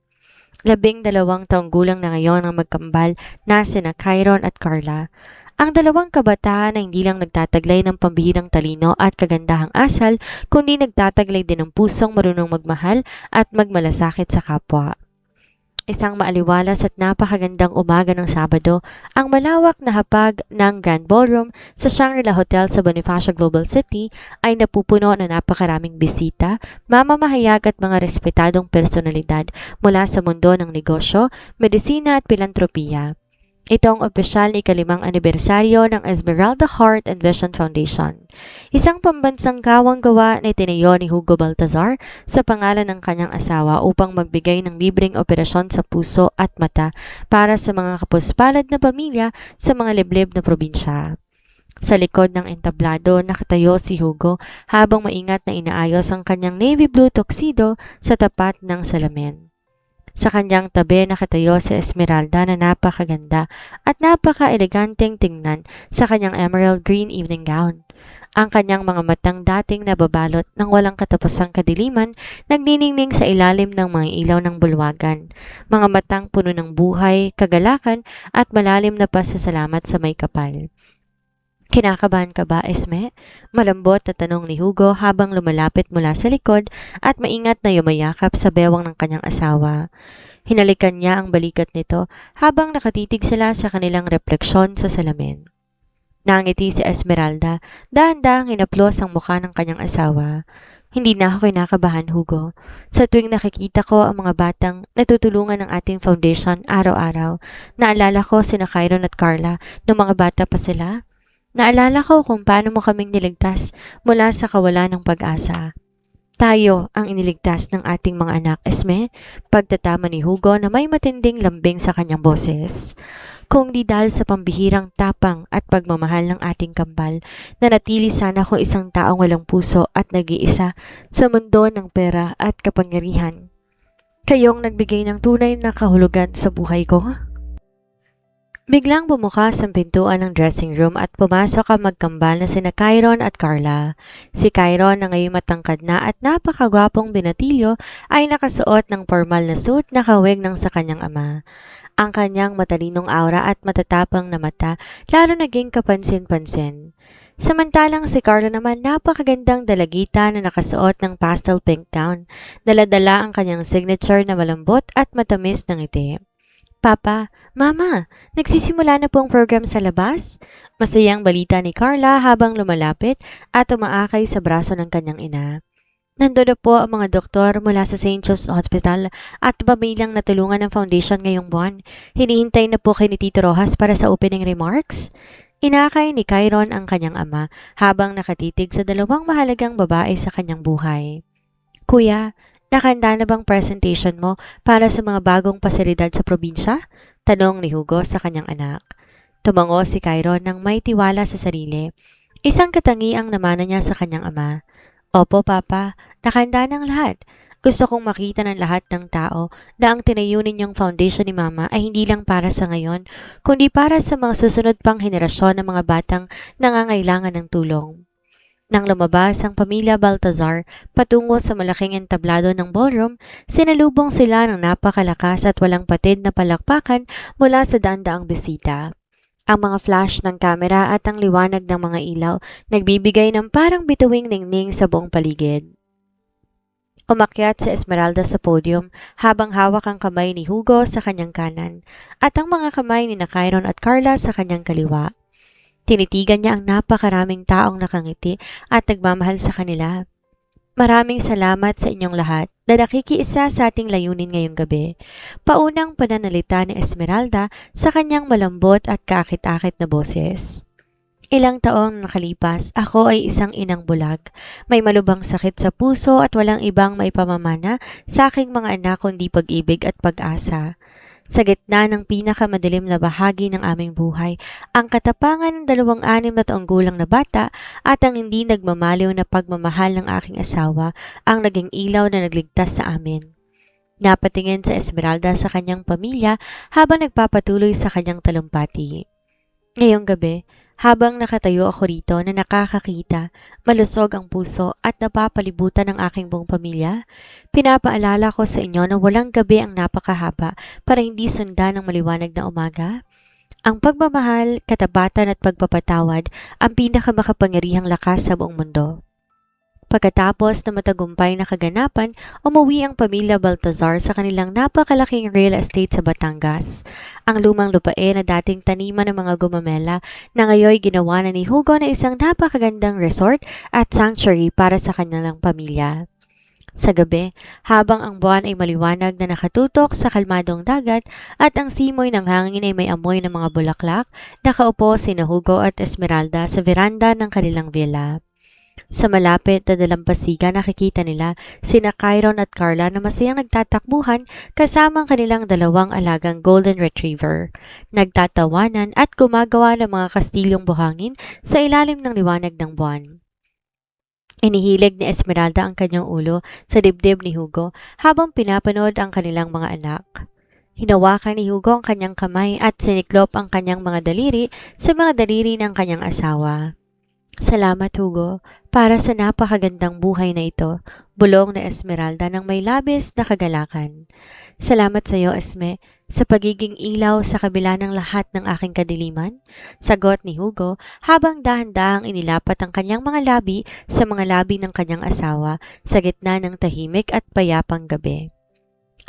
12 taong gulang na ngayon ang magkambal na sina Chiron at Carla. Ang dalawang kabataan na hindi lang nagtataglay ng pambihirang talino at kagandahang asal, kundi nagtataglay din ng pusong marunong magmahal at magmalasakit sa kapwa. Isang maaliwalas at napakagandang umaga ng Sabado, ang malawak na hapag ng Grand Ballroom sa Shangri-La Hotel sa Bonifacio Global City ay napupuno na napakaraming bisita, mamamahayag at mga respetadong personalidad mula sa mundo ng negosyo, medisina at pilantropiya. Ito ang opisyal na ika-5 anibersaryo ng Esmeralda Heart and Vision Foundation. Isang pambansang kawang-gawa na itinayo ni Hugo Baltazar sa pangalan ng kanyang asawa upang magbigay ng libreng operasyon sa puso at mata para sa mga kapuspalad na pamilya sa mga liblib na probinsya. Sa likod ng entablado, nakatayo si Hugo habang maingat na inaayos ang kanyang navy blue tuxedo sa tapat ng salamin. Sa kanyang tabi nakatayo si Esmeralda na napakaganda at napaka-eleganteng tingnan sa kanyang emerald green evening gown. Ang kanyang mga matang dating nababalot ng walang katapusang kadiliman nagniningning sa ilalim ng mga ilaw ng bulwagan. Mga matang puno ng buhay, kagalakan at malalim na pasasalamat sa may kapal. Kinakabahan ka ba, Esme? Malambot na tanong ni Hugo habang lumalapit mula sa likod at maingat na yumayakap sa bewang ng kanyang asawa. Hinalikan niya ang balikat nito habang nakatitig sila sa kanilang refleksyon sa salamin. Nangiti si Esmeralda, dahan-dahang hinaplos ang mukha ng kanyang asawa. Hindi na ako kinakabahan, Hugo. Sa tuwing nakikita ko ang mga batang natutulungan ng ating foundation araw-araw, naalala ko sina Chiron at Carla nung mga bata pa sila. Naalala ko kung paano mo kaming niligtas mula sa kawalan ng pag-asa. Tayo ang iniligtas ng ating mga anak, Esme, pagtatama ni Hugo na may matinding lambing sa kanyang boses. Kung di dahil sa pambihirang tapang at pagmamahal ng ating kambal, nanatili sana kung isang taong walang puso at nag-iisa sa mundo ng pera at kapangyarihan. Kayong nagbigay ng tunay na kahulugan sa buhay ko. Biglang bumukas ang pintuan ng dressing room at pumasok ang magkambal na sina Chiron at Carla. Si Chiron na ngayon matangkad na at napakagwapong binatilyo ay nakasuot ng formal na suit na kawig ng sa kanyang ama. Ang kanyang matalinong aura at matatapang na mata lalo naging kapansin-pansin. Samantalang si Carla naman napakagandang dalagita na nakasuot ng pastel pink gown. Dala-dala ang kanyang signature na malambot at matamis na ngiti. Papa, Mama, nagsisimula na po ang program sa labas? Masayang balita ni Carla habang lumalapit at umaakay sa braso ng kanyang ina. Nandun na po ang mga doktor mula sa St. Joe's Hospital at pamilyang natulungan ng foundation ngayong buwan. Hinihintay na po kay ni Tito Rojas para sa opening remarks. Inakay ni Chiron ang kanyang ama habang nakatitig sa dalawang mahalagang babae sa kanyang buhay. Kuya, nakahanda na bang presentation mo para sa mga bagong pasilidad sa probinsya? Tanong ni Hugo sa kanyang anak. Tumango si Chiron nang may tiwala sa sarili. Isang katangiang namana niya sa kanyang ama. Opo, Papa, nakahanda ng lahat. Gusto kong makita ng lahat ng tao na ang tinayo ninyong foundation ni Mama ay hindi lang para sa ngayon, kundi para sa mga susunod pang henerasyon ng mga batang nangangailangan ng tulong. Nang lumabas ang pamilya Baltazar patungo sa malaking entablado ng ballroom, sinalubong sila ng napakalakas at walang patid na palakpakan mula sa daan-daang bisita. Ang mga flash ng kamera at ang liwanag ng mga ilaw nagbibigay ng parang bituing ningning sa buong paligid. Umakyat si Esmeralda sa podium habang hawak ang kamay ni Hugo sa kanyang kanan at ang mga kamay ni Chiron at Carla sa kanyang kaliwa. Tinitigan niya ang napakaraming taong nakangiti at nagmamahal sa kanila. Maraming salamat sa inyong lahat na nakikiisa sa ating layunin ngayong gabi. Paunang pananalita ni Esmeralda sa kanyang malambot at kaakit-akit na boses. Ilang taong nakalipas, ako ay isang inang bulag. May malubhang sakit sa puso at walang ibang maipamamana sa aking mga anak kundi pag-ibig at pag-asa. Sa gitna ng pinakamadilim na bahagi ng aming buhay, ang katapangan ng 26 na taong gulang na bata at ang hindi nagmamaliw na pagmamahal ng aking asawa ang naging ilaw na nagligtas sa amin. Napatingin sa Esmeralda sa kanyang pamilya habang nagpapatuloy sa kanyang talumpati. Ngayong gabi, habang nakatayo ako rito na nakakakita, malusog ang puso at napapalibutan ng aking buong pamilya, pinapaalala ko sa inyo na walang gabi ang napakahaba para hindi sundan ng maliwanag na umaga. Ang pagmamahal, katapatan at pagpapatawad ang pinakamakapangyarihang lakas sa buong mundo. Pagkatapos na matagumpay na kaganapan, umuwi ang pamilya Baltazar sa kanilang napakalaking real estate sa Batangas. Ang lumang lupain na dating taniman ng mga gumamela na ngayon ginawa na ni Hugo na isang napakagandang resort at sanctuary para sa kanilang pamilya. Sa gabi, habang ang buwan ay maliwanag na nakatutok sa kalmadong dagat at ang simoy ng hangin ay may amoy ng mga bulaklak, nakaupo sina Hugo at Esmeralda sa veranda ng kanilang villa. Sa malapit na dalampasigan nakikita nila sina Kyron at Carla na masayang nagtatakbuhan kasama ang kanilang dalawang alagang golden retriever. Nagtatawanan at gumagawa ng mga kastilyong buhangin sa ilalim ng liwanag ng buwan. Inihilig ni Esmeralda ang kanyang ulo sa dibdib ni Hugo habang pinapanood ang kanilang mga anak. Hinawakan ni Hugo ang kanyang kamay at siniklop ang kanyang mga daliri sa mga daliri ng kanyang asawa. Salamat Hugo, para sa napakagandang buhay na ito, bulong na Esmeralda ng may labis na kagalakan. Salamat sa iyo Esme, sa pagiging ilaw sa kabila ng lahat ng aking kadiliman, sagot ni Hugo habang dahan-dahang inilapat ang kanyang mga labi sa mga labi ng kanyang asawa sa gitna ng tahimik at payapang gabi.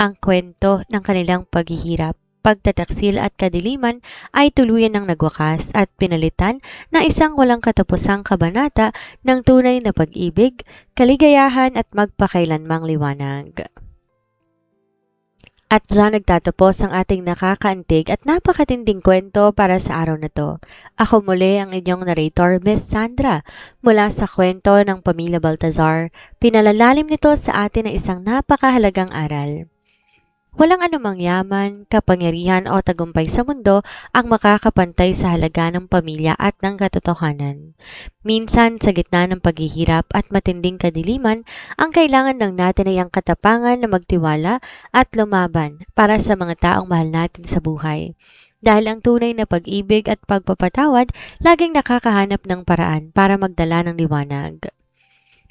Ang kwento ng kanilang paghihirap, pagtataksil at kadiliman ay tuluyan ng nagwakas at pinalitan na isang walang katapusang kabanata ng tunay na pag-ibig, kaligayahan at magpakailanmang liwanag. At dyan nagtatapos ang ating nakakaantig at napakatinding kwento para sa araw na to. Ako muli ang inyong narrator, Miss Sandra, mula sa kwento ng Pamilya Baltazar. Pinalalalim nito sa atin na isang napakahalagang aral. Walang anumang yaman, kapangyarihan o tagumpay sa mundo ang makakapantay sa halaga ng pamilya at ng katotohanan. Minsan, sa gitna ng paghihirap at matinding kadiliman, ang kailangan lang natin ay ang katapangan na magtiwala at lumaban para sa mga taong mahal natin sa buhay. Dahil ang tunay na pag-ibig at pagpapatawad laging nakakahanap ng paraan para magdala ng liwanag.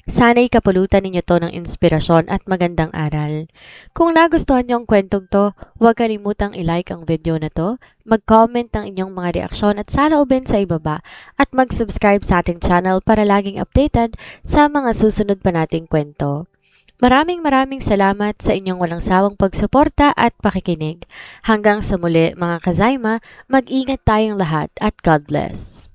Sana'y kapulutan ninyo to ng inspirasyon at magandang aral. Kung nagustuhan niyo ang kwentong to, huwag kalimutang i-like ang video na to, mag-comment ng inyong mga reaksyon at saloobin sa ibaba, at mag-subscribe sa ating channel para laging updated sa mga susunod pa nating kwento. Maraming salamat sa inyong walang sawang pagsuporta at pakikinig. Hanggang sa muli mga kazayma, mag-ingat tayong lahat at God bless.